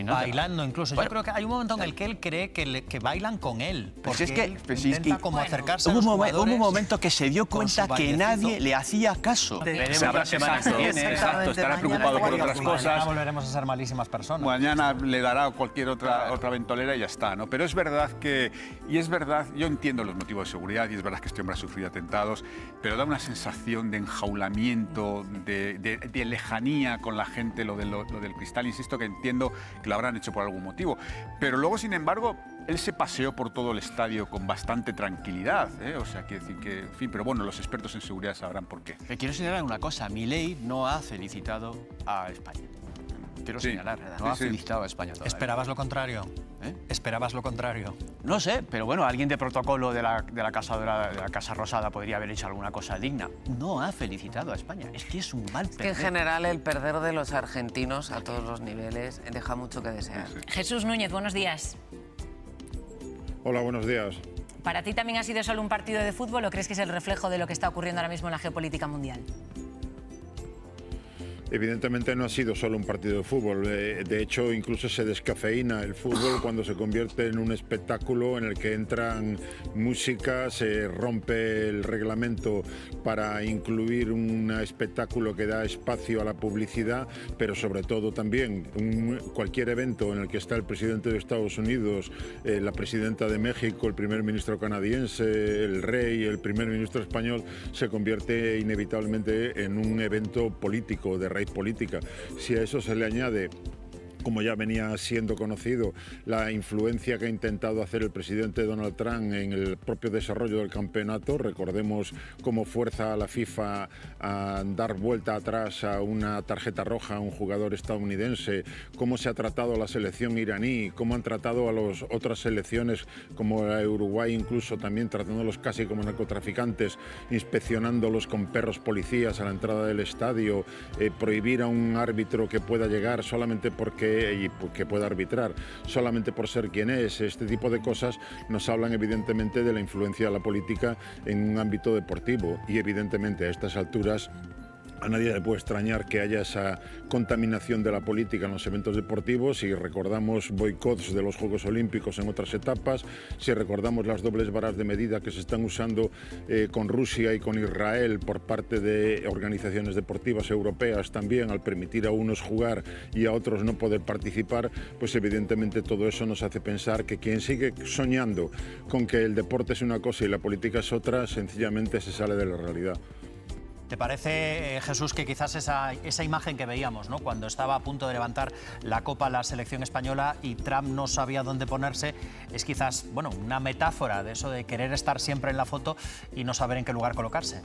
bailando incluso. Bueno, yo creo que hay un momento en el que él cree que bailan con él. Porque él es intenta como acercarse a los hubo jugadores un momento que se dio cuenta que nadie le hacía caso. Veremos la semana que viene. Exacto, estará preocupado por otras cosas. Mañana volveremos a ser malísimas personas. Mañana le dará cualquier otra ventolera y ya está, ¿no? Pero es verdad yo entiendo los motivos de seguridad y es verdad que este hombre ha sufrido atentados, pero da una sensación de enjaulamiento, de lejanía con la gente, lo del cristal. Insisto que entiendo que lo habrán hecho por algún motivo, pero luego, sin embargo, él se paseó por todo el estadio con bastante tranquilidad, ¿eh? O sea, quiere decir que, en fin, pero bueno, los expertos en seguridad sabrán por qué. Quiero señalar una cosa, Milei no ha felicitado a España. Quiero señalar, no ha felicitado a España todavía. ¿Esperabas lo contrario? ¿Esperabas lo contrario? No sé, pero bueno, alguien de protocolo de la Casa Rosada podría haber hecho alguna cosa digna. No ha felicitado a España, es que es un mal perder. Que en general el perder de los argentinos a todos los niveles deja mucho que desear. Jesús Núñez, buenos días. Hola, buenos días. ¿Para ti también ha sido solo un partido de fútbol o crees que es el reflejo de lo que está ocurriendo ahora mismo en la geopolítica mundial? Evidentemente no ha sido solo un partido de fútbol, de hecho incluso se descafeína el fútbol cuando se convierte en un espectáculo en el que entran música, se rompe el reglamento para incluir un espectáculo que da espacio a la publicidad, pero sobre todo también cualquier evento en el que está el presidente de Estados Unidos, la presidenta de México, el primer ministro canadiense, el rey, el primer ministro español, se convierte inevitablemente en un evento político, de raíz política. Si a eso se le añade como ya venía siendo conocido, la influencia que ha intentado hacer el presidente Donald Trump en el propio desarrollo del campeonato. Recordemos cómo fuerza a la FIFA a dar vuelta atrás a una tarjeta roja a un jugador estadounidense, cómo se ha tratado a la selección iraní, cómo han tratado a las otras selecciones como la de Uruguay, incluso también tratándolos casi como narcotraficantes, inspeccionándolos con perros policías a la entrada del estadio, prohibir a un árbitro que pueda llegar solamente porque que pueda arbitrar solamente por ser quien es. Este tipo de cosas nos hablan evidentemente de la influencia de la política en un ámbito deportivo, y evidentemente a estas alturas a nadie le puede extrañar que haya esa contaminación de la política en los eventos deportivos. Si recordamos boicots de los Juegos Olímpicos en otras etapas, si recordamos las dobles varas de medida que se están usando con Rusia y con Israel por parte de organizaciones deportivas europeas también, al permitir a unos jugar y a otros no poder participar, pues evidentemente todo eso nos hace pensar que quien sigue soñando con que el deporte es una cosa y la política es otra, sencillamente se sale de la realidad. ¿Te parece, Jesús, que quizás esa imagen que veíamos, ¿no?, cuando estaba a punto de levantar la copa la selección española y Trump no sabía dónde ponerse, es quizás, bueno, una metáfora de eso de querer estar siempre en la foto y no saber en qué lugar colocarse?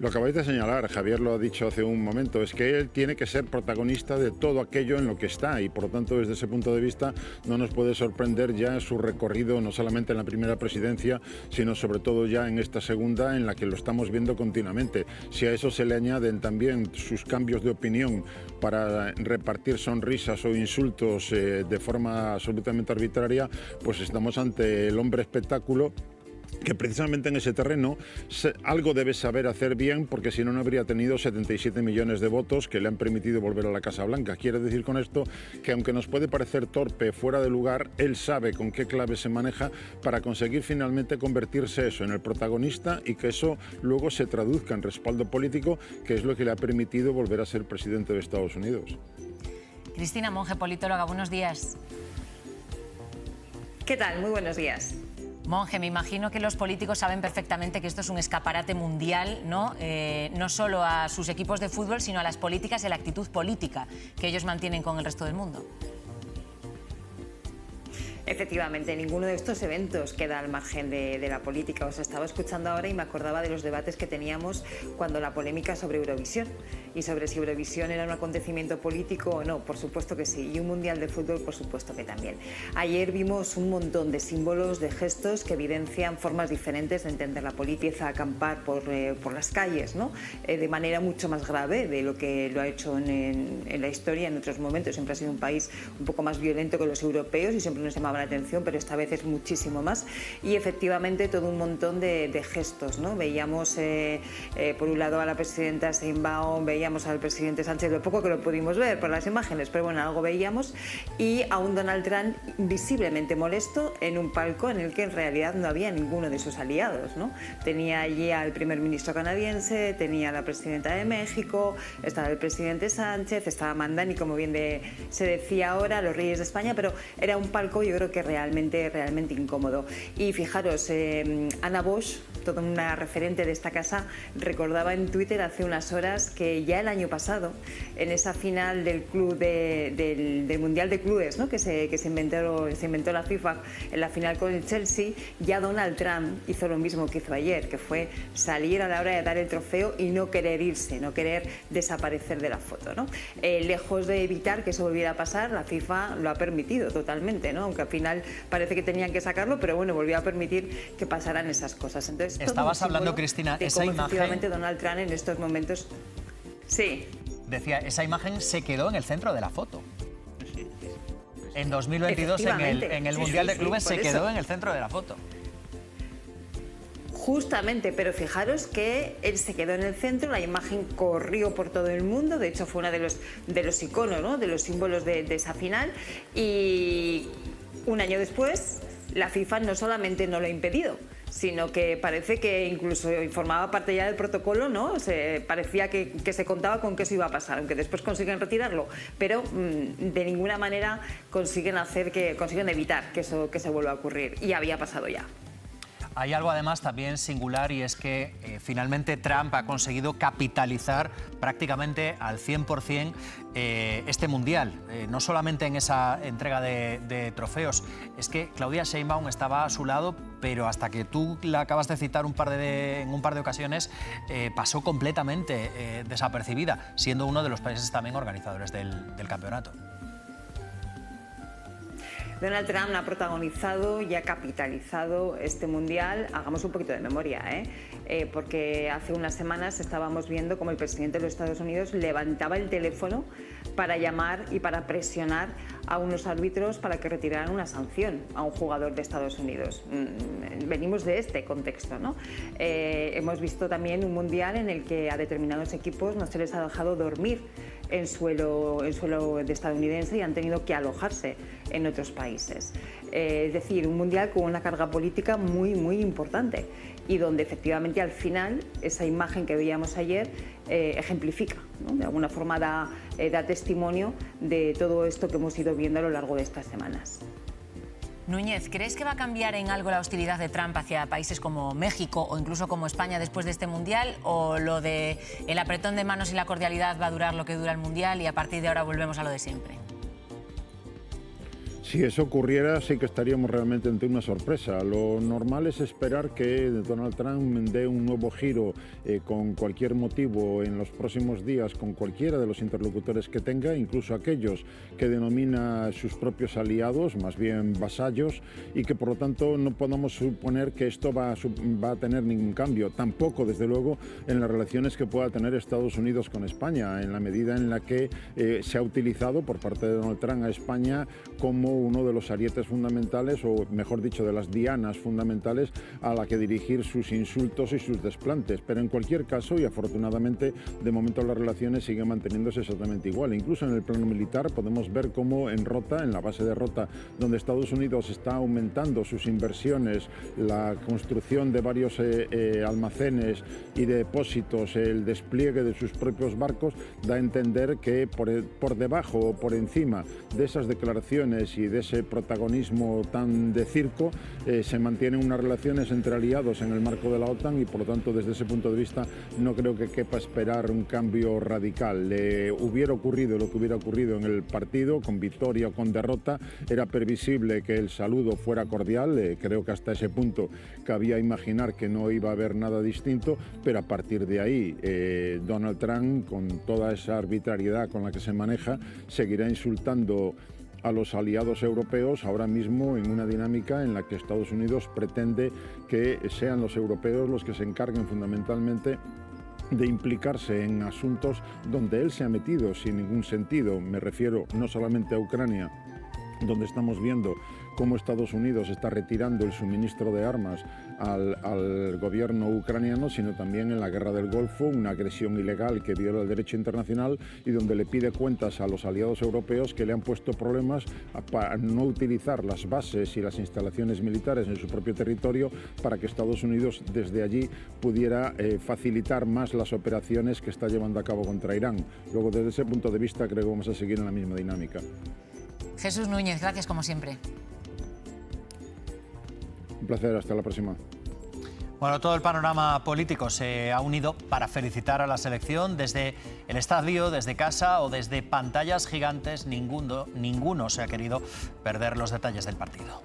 Lo acabáis de señalar, Javier lo ha dicho hace un momento, es que él tiene que ser protagonista de todo aquello en lo que está, y por lo tanto desde ese punto de vista no nos puede sorprender ya su recorrido, no solamente en la primera presidencia, sino sobre todo ya en esta segunda, en la que lo estamos viendo continuamente. Si a eso se le añaden también sus cambios de opinión para repartir sonrisas o insultos de forma absolutamente arbitraria, pues estamos ante el hombre espectáculo, que precisamente en ese terreno algo debe saber hacer bien, porque si no, no habría tenido 77 millones de votos que le han permitido volver a la Casa Blanca. Quiere decir con esto que, aunque nos puede parecer torpe, fuera de lugar, él sabe con qué clave se maneja para conseguir finalmente convertirse eso en el protagonista, y que eso luego se traduzca en respaldo político, que es lo que le ha permitido volver a ser presidente de Estados Unidos. Cristina Monge, politóloga, buenos días. ¿Qué tal? Muy buenos días. Monge, me imagino que los políticos saben perfectamente que esto es un escaparate mundial, ¿no? No solo a sus equipos de fútbol, sino a las políticas y a la actitud política que ellos mantienen con el resto del mundo. Efectivamente, ninguno de estos eventos queda al margen de la política. Os estaba escuchando ahora y me acordaba de los debates que teníamos cuando la polémica sobre Eurovisión y sobre si Eurovisión era un acontecimiento político o no. Por supuesto que sí, y un mundial de fútbol por supuesto que también. Ayer vimos un montón de símbolos, de gestos que evidencian formas diferentes de entender la política. Empieza a acampar por las calles, ¿no? De manera mucho más grave de lo que lo ha hecho en la historia en otros momentos. Siempre ha sido un país un poco más violento que los europeos y siempre nos llamaba la atención, pero esta vez es muchísimo más. Y efectivamente todo un montón de gestos, ¿no? Veíamos por un lado a la presidenta Sheinbaum, veíamos al presidente Sánchez, lo poco que lo pudimos ver por las imágenes, pero bueno, algo veíamos, y a un Donald Trump visiblemente molesto en un palco en el que en realidad no había ninguno de sus aliados, ¿no? Tenía allí al primer ministro canadiense, tenía a la presidenta de México, estaba el presidente Sánchez, estaba Mandani, como bien se decía ahora, los reyes de España, pero era un palco, yo creo que realmente incómodo. Y fijaros, Ana Bosch, toda una referente de esta casa, recordaba en Twitter hace unas horas que ya el año pasado, en esa final del club del Mundial de Clubes, ¿no?, que se inventó la FIFA en la final con el Chelsea, ya Donald Trump hizo lo mismo que hizo ayer, que fue salir a la hora de dar el trofeo y no querer irse, no querer desaparecer de la foto, ¿no? Lejos de evitar que eso volviera a pasar, la FIFA lo ha permitido totalmente, ¿no? Aunque al final parece que tenían que sacarlo, pero bueno, volvió a permitir que pasaran esas cosas. Entonces, estabas hablando, Cristina, de esa cómo imagen... efectivamente Donald Trump en estos momentos... Sí. Decía, esa imagen se quedó en el centro de la foto. En 2022, en el Mundial de Clubes, se quedó en el centro de la foto. Justamente, pero fijaros que él se quedó en el centro, la imagen corrió por todo el mundo, de hecho fue uno de los iconos, ¿no?, de los símbolos de esa final, y un año después la FIFA no solamente no lo ha impedido, sino que parece que incluso formaba parte ya del protocolo, ¿no? Parecía que se contaba con que eso iba a pasar, aunque después consiguen retirarlo, pero de ninguna manera consiguen evitar que eso vuelva a ocurrir, y había pasado ya. Hay algo además también singular y es que finalmente Trump ha conseguido capitalizar prácticamente al 100% este Mundial. No solamente en esa entrega de trofeos, es que Claudia Sheinbaum estaba a su lado, pero hasta que tú la acabas de citar en un par de ocasiones, pasó completamente desapercibida, siendo uno de los países también organizadores del campeonato. Donald Trump ha protagonizado y ha capitalizado este Mundial. Hagamos un poquito de memoria, porque hace unas semanas estábamos viendo cómo el presidente de los Estados Unidos levantaba el teléfono para llamar y para presionar a unos árbitros para que retiraran una sanción a un jugador de Estados Unidos. Venimos de este contexto, ¿no? Hemos visto también un Mundial en el que a determinados equipos no se les ha dejado dormir en suelo de estadounidense y han tenido que alojarse en otros países. Es decir, un Mundial con una carga política muy, muy importante y donde efectivamente al final esa imagen que veíamos ayer ejemplifica, ¿no? De alguna forma da testimonio de todo esto que hemos ido viendo a lo largo de estas semanas. Núñez, ¿crees que va a cambiar en algo la hostilidad de Trump hacia países como México o incluso como España después de este Mundial? ¿O lo de el apretón de manos y la cordialidad va a durar lo que dura el Mundial y a partir de ahora volvemos a lo de siempre? Si eso ocurriera, sí que estaríamos realmente ante una sorpresa. Lo normal es esperar que Donald Trump dé un nuevo giro con cualquier motivo en los próximos días con cualquiera de los interlocutores que tenga, incluso aquellos que denomina sus propios aliados, más bien vasallos, y que por lo tanto no podamos suponer que esto va a tener ningún cambio. Tampoco, desde luego, en las relaciones que pueda tener Estados Unidos con España, en la medida en la que se ha utilizado por parte de Donald Trump a España como uno de los arietes fundamentales, o mejor dicho, de las dianas fundamentales a la que dirigir sus insultos y sus desplantes. Pero en cualquier caso, y afortunadamente, de momento las relaciones siguen manteniéndose exactamente igual. Incluso en el plano militar podemos ver cómo en Rota, en la base de Rota, donde Estados Unidos está aumentando sus inversiones, la construcción de varios almacenes y depósitos, el despliegue de sus propios barcos, da a entender que por debajo o por encima de esas declaraciones y de ese protagonismo tan de circo, se mantienen unas relaciones entre aliados en el marco de la OTAN y por lo tanto desde ese punto de vista no creo que quepa esperar un cambio radical. Hubiera ocurrido lo que hubiera ocurrido en el partido, con victoria o con derrota, era previsible que el saludo fuera cordial, creo que hasta ese punto cabía imaginar que no iba a haber nada distinto, pero a partir de ahí Donald Trump, con toda esa arbitrariedad con la que se maneja, seguirá insultando a los aliados europeos ahora mismo en una dinámica en la que Estados Unidos pretende que sean los europeos los que se encarguen fundamentalmente de implicarse en asuntos donde él se ha metido sin ningún sentido. Me refiero no solamente a Ucrania, donde estamos viendo cómo Estados Unidos está retirando el suministro de armas al gobierno ucraniano, sino también en la guerra del Golfo, una agresión ilegal que viola el derecho internacional y donde le pide cuentas a los aliados europeos que le han puesto problemas para no utilizar las bases y las instalaciones militares en su propio territorio para que Estados Unidos desde allí pudiera facilitar más las operaciones que está llevando a cabo contra Irán. Luego, desde ese punto de vista, creo que vamos a seguir en la misma dinámica. Jesús Núñez, gracias como siempre. Un placer, hasta la próxima. Bueno, todo el panorama político se ha unido para felicitar a la selección desde el estadio, desde casa o desde pantallas gigantes. Ninguno se ha querido perder los detalles del partido.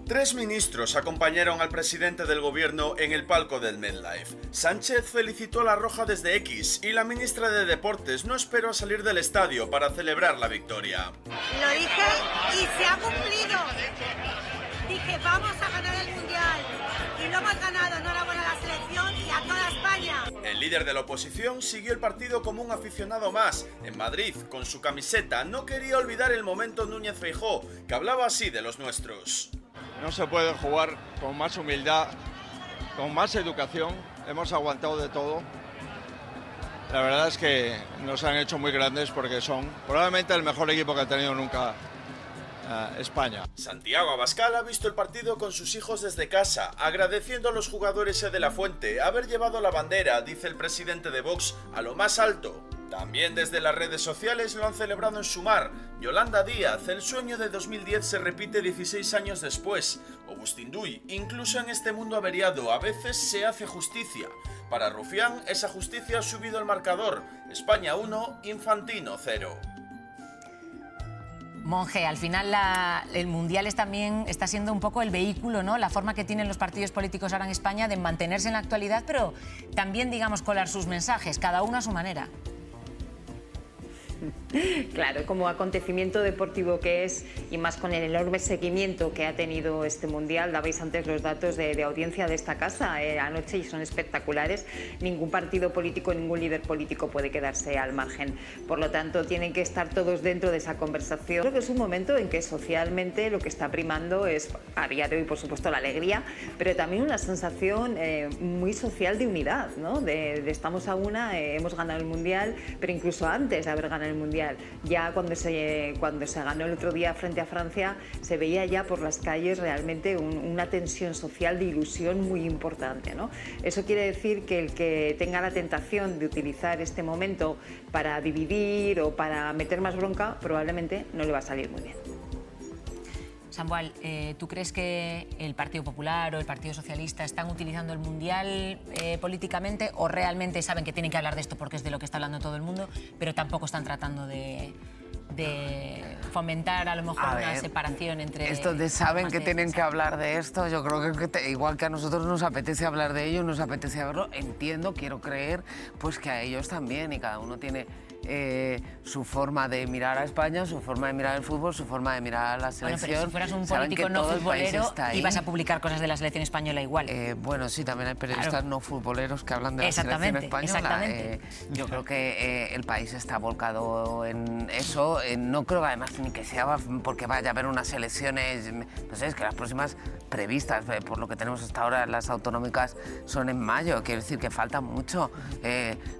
3 ministros acompañaron al presidente del gobierno en el palco del MetLife. Sánchez felicitó a la Roja desde X y la ministra de Deportes no esperó a salir del estadio para celebrar la victoria. Lo dije y se ha cumplido. Dije, vamos a ganar el Mundial y lo hemos ganado. Enhorabuena a la selección y a toda España. El líder de la oposición siguió el partido como un aficionado más. En Madrid, con su camiseta, no quería olvidar el momento Núñez Feijóo, que hablaba así de los nuestros. No se puede jugar con más humildad, con más educación. Hemos aguantado de todo. La verdad es que nos han hecho muy grandes porque son probablemente el mejor equipo que ha tenido nunca España. Santiago Abascal ha visto el partido con sus hijos desde casa, agradeciendo a los jugadores de la Fuente haber llevado la bandera, dice el presidente de Vox, a lo más alto. También desde las redes sociales lo han celebrado en Sumar. Yolanda Díaz, el sueño de 2010 se repite 16 años después. O Bustinduy, incluso en este mundo averiado, a veces se hace justicia. Para Rufián, esa justicia ha subido el marcador. España 1, Infantino 0. Monge, al final el Mundial también está siendo un poco el vehículo, ¿no? La forma que tienen los partidos políticos ahora en España de mantenerse en la actualidad, pero también, digamos, colar sus mensajes, cada uno a su manera. Claro, como acontecimiento deportivo que es, y más con el enorme seguimiento que ha tenido este Mundial, dabais antes los datos de audiencia de esta casa anoche y son espectaculares. Ningún partido político, ningún líder político puede quedarse al margen. Por lo tanto, tienen que estar todos dentro de esa conversación. Creo que es un momento en que socialmente lo que está primando es, a día de hoy, por supuesto, la alegría, pero también una sensación muy social de unidad, ¿no? De estamos a una, hemos ganado el Mundial, pero incluso antes de haber ganado el Mundial, ya cuando se ganó el otro día frente a Francia, se veía ya por las calles realmente una tensión social de ilusión muy importante, ¿no? Eso quiere decir que el que tenga la tentación de utilizar este momento para dividir o para meter más bronca, probablemente no le va a salir muy bien. Sambual, ¿tú crees que el Partido Popular o el Partido Socialista están utilizando el Mundial políticamente o realmente saben que tienen que hablar de esto porque es de lo que está hablando todo el mundo, pero tampoco están tratando de fomentar a lo mejor una separación entre... Estos saben que tienen que hablar de esto, yo creo que igual que a nosotros nos apetece hablar de ello, nos apetece verlo, entiendo, quiero creer, pues que a ellos también, y cada uno tiene su forma de mirar a España, su forma de mirar el fútbol, su forma de mirar a la selección. Bueno, pero si fueras un político no futbolero, ibas a publicar cosas de la selección española igual. Bueno, sí, también hay periodistas no futboleros que hablan de la selección española. Yo creo que el país está volcado en eso. No creo además ni que sea porque vaya a haber unas elecciones, no sé, es que las próximas previstas, por lo que tenemos hasta ahora, las autonómicas son en mayo, quiere decir que falta mucho.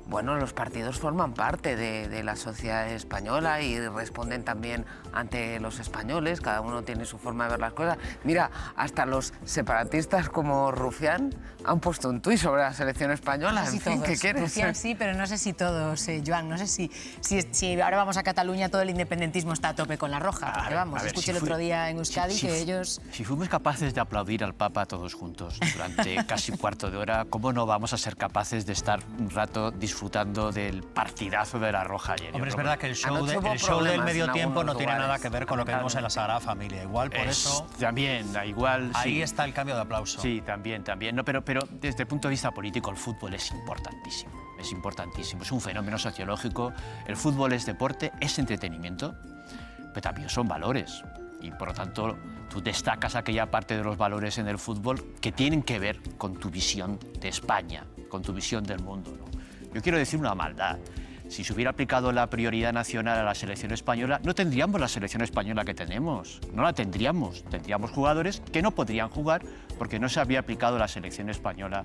Bueno, los partidos forman parte de la sociedad española y responden también ante los españoles, cada uno tiene su forma de ver las cosas. Mira, hasta los separatistas como Rufián han puesto un tuit sobre la selección española. No sé si en fin, ¿qué quieres? Rufián sí, pero no sé si todos, Joan, no sé si ahora vamos a Cataluña todo el independentismo está a tope con la roja, porque vamos, escuché el otro día en Euskadi que ellos... Si fuimos capaces de aplaudir al Papa todos juntos durante casi un cuarto de hora, ¿cómo no vamos a ser capaces de estar un rato disfrutando del partidazo de la roja ayer? Hombre, es verdad que el show del medio tiempo no tiene nada que ver con lo que vemos en la Sagrada Familia. Igual por eso... También, igual... Ahí sí. está el cambio de aplauso. Sí, también. No, pero desde el punto de vista político el fútbol es importantísimo. Es importantísimo, es un fenómeno sociológico. El fútbol es deporte, es entretenimiento, pero también son valores. Y por lo tanto, tú destacas aquella parte de los valores en el fútbol que tienen que ver con tu visión de España, con tu visión del mundo, ¿no? Yo quiero decir una maldad. Si se hubiera aplicado la prioridad nacional a la selección española, no tendríamos la selección española que tenemos. No la tendríamos. Tendríamos jugadores que no podrían jugar porque no se había aplicado la selección española,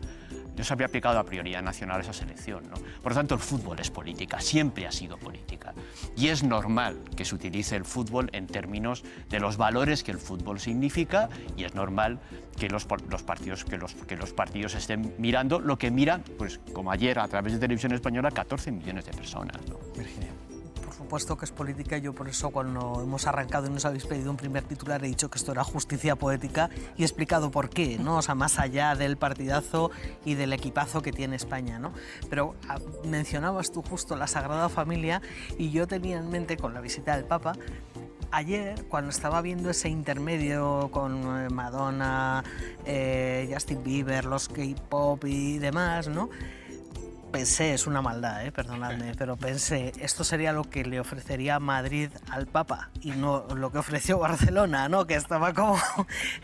no se había aplicado la prioridad nacional a esa selección, ¿no? Por lo tanto, el fútbol es política, siempre ha sido política. Y es normal que se utilice el fútbol en términos de los valores que el fútbol significa y es normal que los partidos estén mirando lo que miran, pues como ayer a través de Televisión Española, 14 millones de personas, ¿no? Virginia. Por supuesto que es política, yo por eso cuando hemos arrancado y nos habéis pedido un primer titular he dicho que esto era justicia poética y he explicado por qué, ¿no? O sea, más allá del partidazo y del equipazo que tiene España, ¿no? Pero mencionabas tú justo la Sagrada Familia y yo tenía en mente con la visita del Papa. Ayer, cuando estaba viendo ese intermedio con Madonna, Justin Bieber, los K-pop y demás, ¿no? Pensé, es una maldad, perdonadme, pero pensé, esto sería lo que le ofrecería Madrid al Papa y no lo que ofreció Barcelona, ¿no? Que estaba como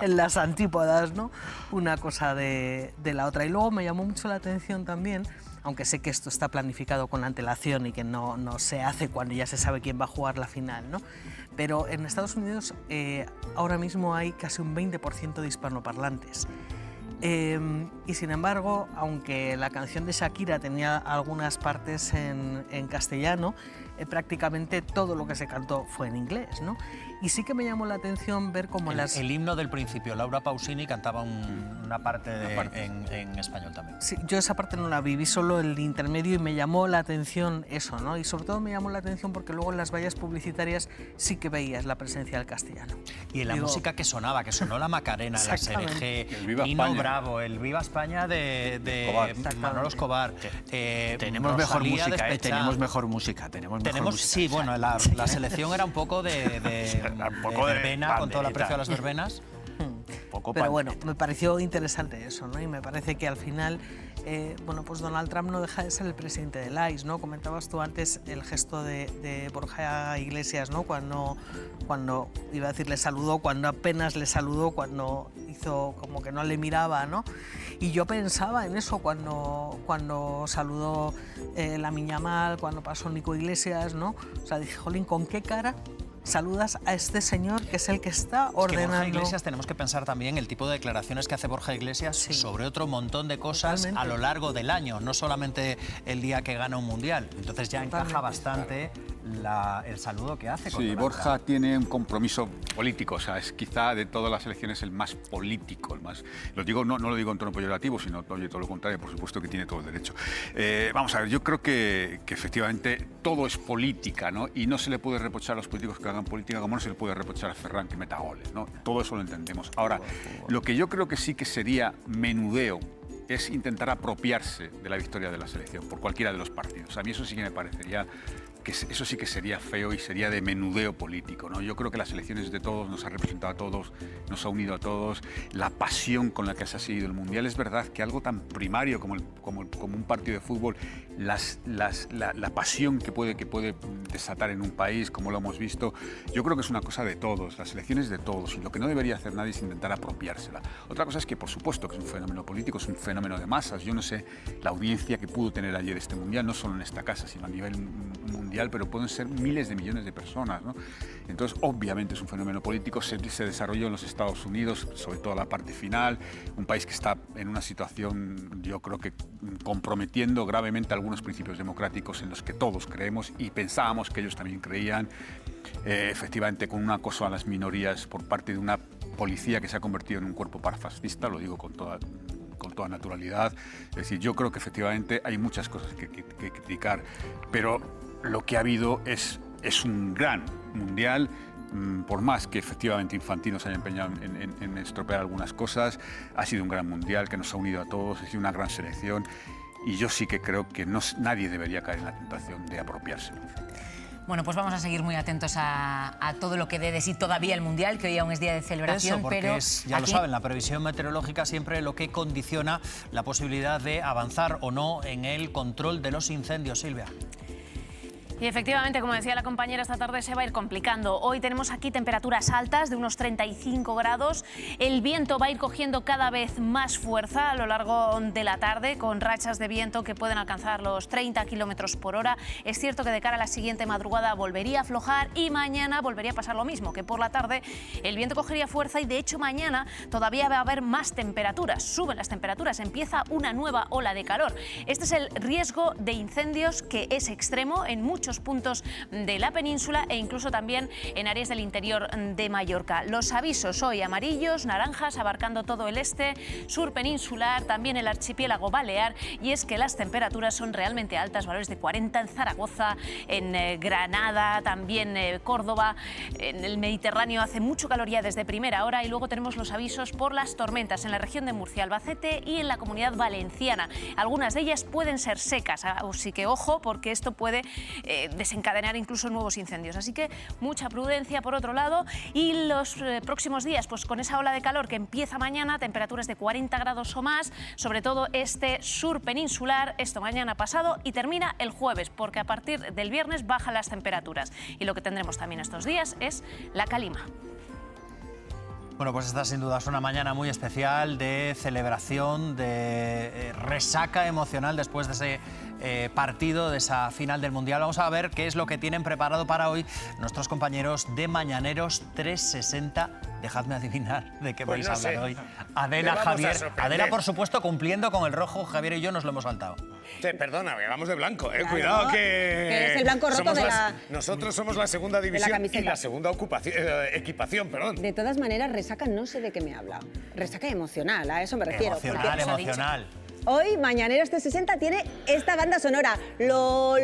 en las antípodas, ¿no? Una cosa de la otra. Y luego me llamó mucho la atención también, aunque sé que esto está planificado con antelación y que no se hace cuando ya se sabe quién va a jugar la final, ¿no? Pero en Estados Unidos ahora mismo hay casi un 20% de hispanoparlantes. Y sin embargo, aunque la canción de Shakira tenía algunas partes en castellano, prácticamente todo lo que se cantó fue en inglés, ¿no? Y sí que me llamó la atención ver cómo el himno del principio, Laura Pausini cantaba una parte en español también. Sí, yo esa parte no la vi solo el intermedio y me llamó la atención eso, ¿no? Y sobre todo me llamó la atención porque luego en las vallas publicitarias sí que veías la presencia del castellano. Y en la música que sonó la Macarena, la SRG, el Viva Nino España. Bravo, el Viva España de Manolo Escobar. Tenemos mejor música, tenemos mejor música. Sí, bueno, la selección era un poco de verbena, con todo el aprecio a las verbenas. Pero bueno, me pareció interesante eso, ¿no? Y me parece que al final, bueno, pues Donald Trump no deja de ser el presidente del ICE, ¿no? Comentabas tú antes el gesto de Borja Iglesias, ¿no? Cuando iba a decir le saludó, cuando apenas le saludó, cuando hizo como que no le miraba, ¿no? Y yo pensaba en eso cuando saludó Lamine Yamal, cuando pasó Nico Iglesias, ¿no? O sea, dije, jolín, ¿con qué cara saludas a este señor que es el que está ordenando? Borja Iglesias, tenemos que pensar también el tipo de declaraciones que hace Borja Iglesias sobre otro montón de cosas a lo largo del año, no solamente el día que gana un mundial. Entonces ya encaja bastante el saludo que hace. Sí, Borja tiene un compromiso político, o sea, es quizá de todas las elecciones el más político, el más... Lo digo, no lo digo en tono peyorativo, sino todo lo contrario, por supuesto que tiene todo el derecho. Vamos a ver, yo creo que efectivamente todo es política, ¿no? Y no se le puede reprochar a los políticos que hagan política como no se le puede reprochar a Ferran que meta goles, ¿no? Todo eso lo entendemos. Ahora, lo que yo creo que sí que sería menudeo es intentar apropiarse de la victoria de la selección por cualquiera de los partidos. A mí eso sí que me parecería que eso sí que sería feo y sería de menudeo político, ¿no? Yo creo que las elecciones de todos nos ha representado a todos, nos ha unido a todos, la pasión con la que se ha seguido el Mundial. Es verdad que algo tan primario como un partido de fútbol, la pasión que puede desatar en un país, como lo hemos visto, yo creo que es una cosa de todos, las elecciones de todos, y lo que no debería hacer nadie es intentar apropiársela. Otra cosa es que, por supuesto, que es un fenómeno político, es un fenómeno de masas. Yo no sé la audiencia que pudo tener ayer este Mundial, no solo en esta casa, sino a nivel mundial, pero pueden ser miles de millones de personas, ¿no? Entonces, obviamente es un fenómeno político, se desarrolló en los Estados Unidos, sobre todo la parte final, un país que está en una situación, yo creo que comprometiendo gravemente algunos principios democráticos en los que todos creemos y pensábamos que ellos también creían, efectivamente con un acoso a las minorías por parte de una policía que se ha convertido en un cuerpo parafascista, lo digo con toda naturalidad. Es decir, yo creo que efectivamente hay muchas cosas que criticar, pero lo que ha habido es un gran mundial, por más que efectivamente Infantino se haya empeñado en estropear algunas cosas, ha sido un gran mundial que nos ha unido a todos, ha sido una gran selección y yo sí que creo que nadie debería caer en la tentación de apropiárselo. Bueno, pues vamos a seguir muy atentos a todo lo que dé de sí todavía el Mundial, que hoy aún es día de celebración. Eso, porque pero ya lo saben, la previsión meteorológica siempre lo que condiciona la posibilidad de avanzar o no en el control de los incendios, Silvia. Y efectivamente, como decía la compañera, esta tarde se va a ir complicando. Hoy tenemos aquí temperaturas altas de unos 35 grados. El viento va a ir cogiendo cada vez más fuerza a lo largo de la tarde, con rachas de viento que pueden alcanzar los 30 kilómetros por hora. Es cierto que de cara a la siguiente madrugada volvería a aflojar y mañana volvería a pasar lo mismo, que por la tarde el viento cogería fuerza y de hecho mañana todavía va a haber más temperaturas. Suben las temperaturas, empieza una nueva ola de calor. Este es el riesgo de incendios, que es extremo en muchos puntos de la península e incluso también en áreas del interior de Mallorca. Los avisos hoy amarillos, naranjas, abarcando todo el este, sur peninsular, también el archipiélago balear, y es que las temperaturas son realmente altas, valores de 40 en Zaragoza, en Granada, también Córdoba, en el Mediterráneo hace mucho calor ya desde primera hora, y luego tenemos los avisos por las tormentas en la región de Murcia, Albacete y en la Comunidad Valenciana. Algunas de ellas pueden ser secas, así que ojo, porque esto puede desencadenar incluso nuevos incendios. Así que mucha prudencia por otro lado, y los próximos días, pues con esa ola de calor que empieza mañana, temperaturas de 40 grados o más, sobre todo este sur peninsular, esto mañana pasado, y termina el jueves, porque a partir del viernes bajan las temperaturas. Y lo que tendremos también estos días es la calima. Bueno, pues esta sin duda es una mañana muy especial de celebración, de resaca emocional después de ese partido, de esa final del Mundial. Vamos a ver qué es lo que tienen preparado para hoy nuestros compañeros de Mañaneros 360. Dejadme adivinar de qué vais a hablar hoy. Adela, Javier. Adela, por supuesto, cumpliendo con el rojo. Javier y yo nos lo hemos saltado. Perdona, vamos de blanco, Claro, cuidado que... que es el blanco roto de la... Nosotros somos la segunda división y la segunda equipación, perdón. De todas maneras, resaca no sé de qué me habla. Resaca emocional, a eso me refiero. Emocional. Hoy, Mañaneros 360 tiene esta banda sonora. Lo.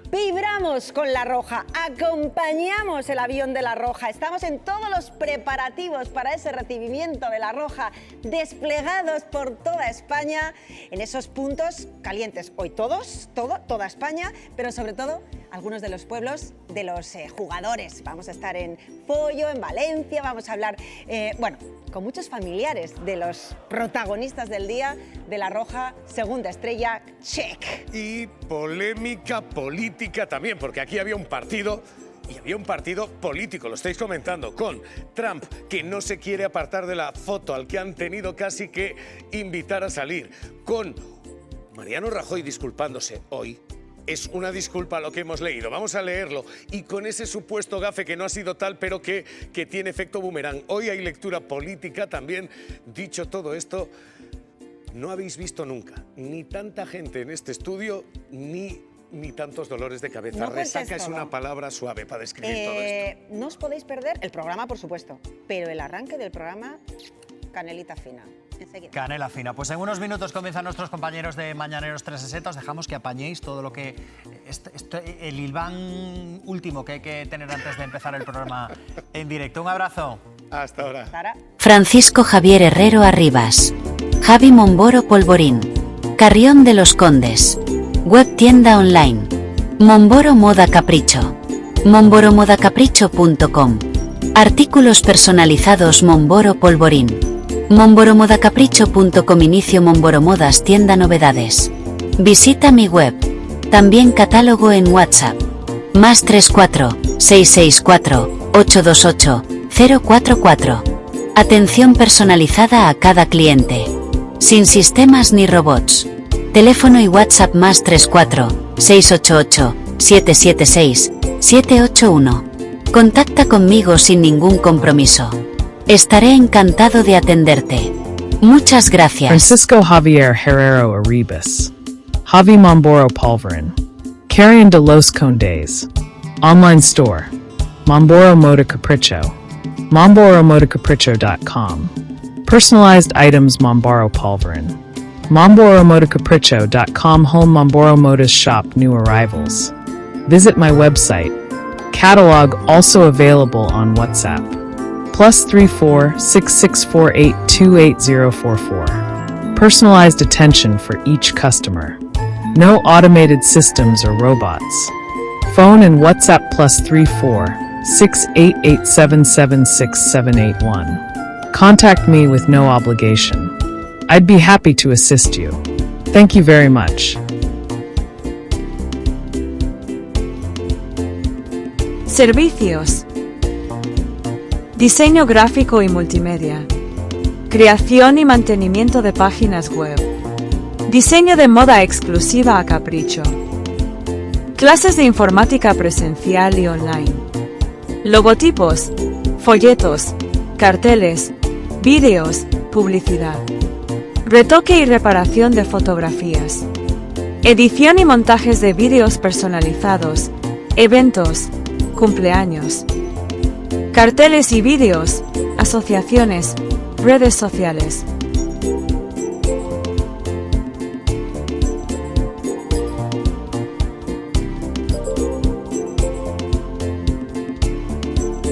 Vibramos con La Roja, acompañamos el avión de La Roja, estamos en todos los preparativos para ese recibimiento de La Roja, desplegados por toda España, en esos puntos calientes. Hoy toda España, pero sobre todo algunos de los pueblos de los jugadores. Vamos a estar en Follo, en Valencia, vamos a hablar, con muchos familiares de los protagonistas del día de La Roja, segunda estrella, check. Y polémica política también, porque aquí había un partido y había un partido político, lo estáis comentando, con Trump, que no se quiere apartar de la foto, al que han tenido casi que invitar a salir, con Mariano Rajoy disculpándose hoy. Es una disculpa lo que hemos leído, vamos a leerlo, y con ese supuesto gafe que no ha sido tal, pero que tiene efecto boomerang. Hoy hay lectura política también. Dicho todo esto, no habéis visto nunca ni tanta gente en este estudio, ni tantos dolores de cabeza. No Resaca es una palabra suave para describir todo esto. No os podéis perder el programa, por supuesto, pero el arranque del programa, canelita fina. Enseguida. Canela fina. Pues en unos minutos comienzan nuestros compañeros de Mañaneros 360. Os dejamos que apañéis todo lo que... el hilván último que hay que tener antes de empezar el programa en directo. Un abrazo. Hasta ahora. Francisco Javier Herrero Arribas. Javi Momboro Polvorín. Carrión de los Condes. Web tienda online. Momboro Moda Capricho. momboromodacapricho.com. Artículos personalizados Momboro Polvorín. momboromodacapricho.com. Inicio Momboro Modas tienda novedades. Visita mi web. También catálogo en WhatsApp. +34 664 828 044. Atención personalizada a cada cliente. Sin sistemas ni robots. Teléfono y WhatsApp +34 688 776 781. Contacta conmigo sin ningún compromiso. Estaré encantado de atenderte. Muchas gracias. Francisco Javier Herrero Arribas. Javi Momboro Polvorín. Carrión de los Condes. Online store. Momboro Moda Capricho. momboromodacapricho.com. Personalized items Momboro Polvorín. momboromodacapricho.com. Home Momboro Modas shop new arrivals. Visit my website. Catalog also available on WhatsApp. +34 6648 28044. Personalized attention for each customer. No automated systems or robots. Phone and WhatsApp +34 6887767781. Contact me with no obligation. I'd be happy to assist you. Thank you very much. Servicios. Diseño gráfico y multimedia. Creación y mantenimiento de páginas web. Diseño de moda exclusiva a capricho. Clases de informática presencial y online. Logotipos, folletos, carteles, vídeos, publicidad. Retoque y reparación de fotografías. Edición y montajes de vídeos personalizados, eventos, cumpleaños. Carteles y vídeos, asociaciones, redes sociales.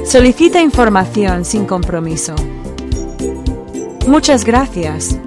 Solicita información sin compromiso. Muchas gracias.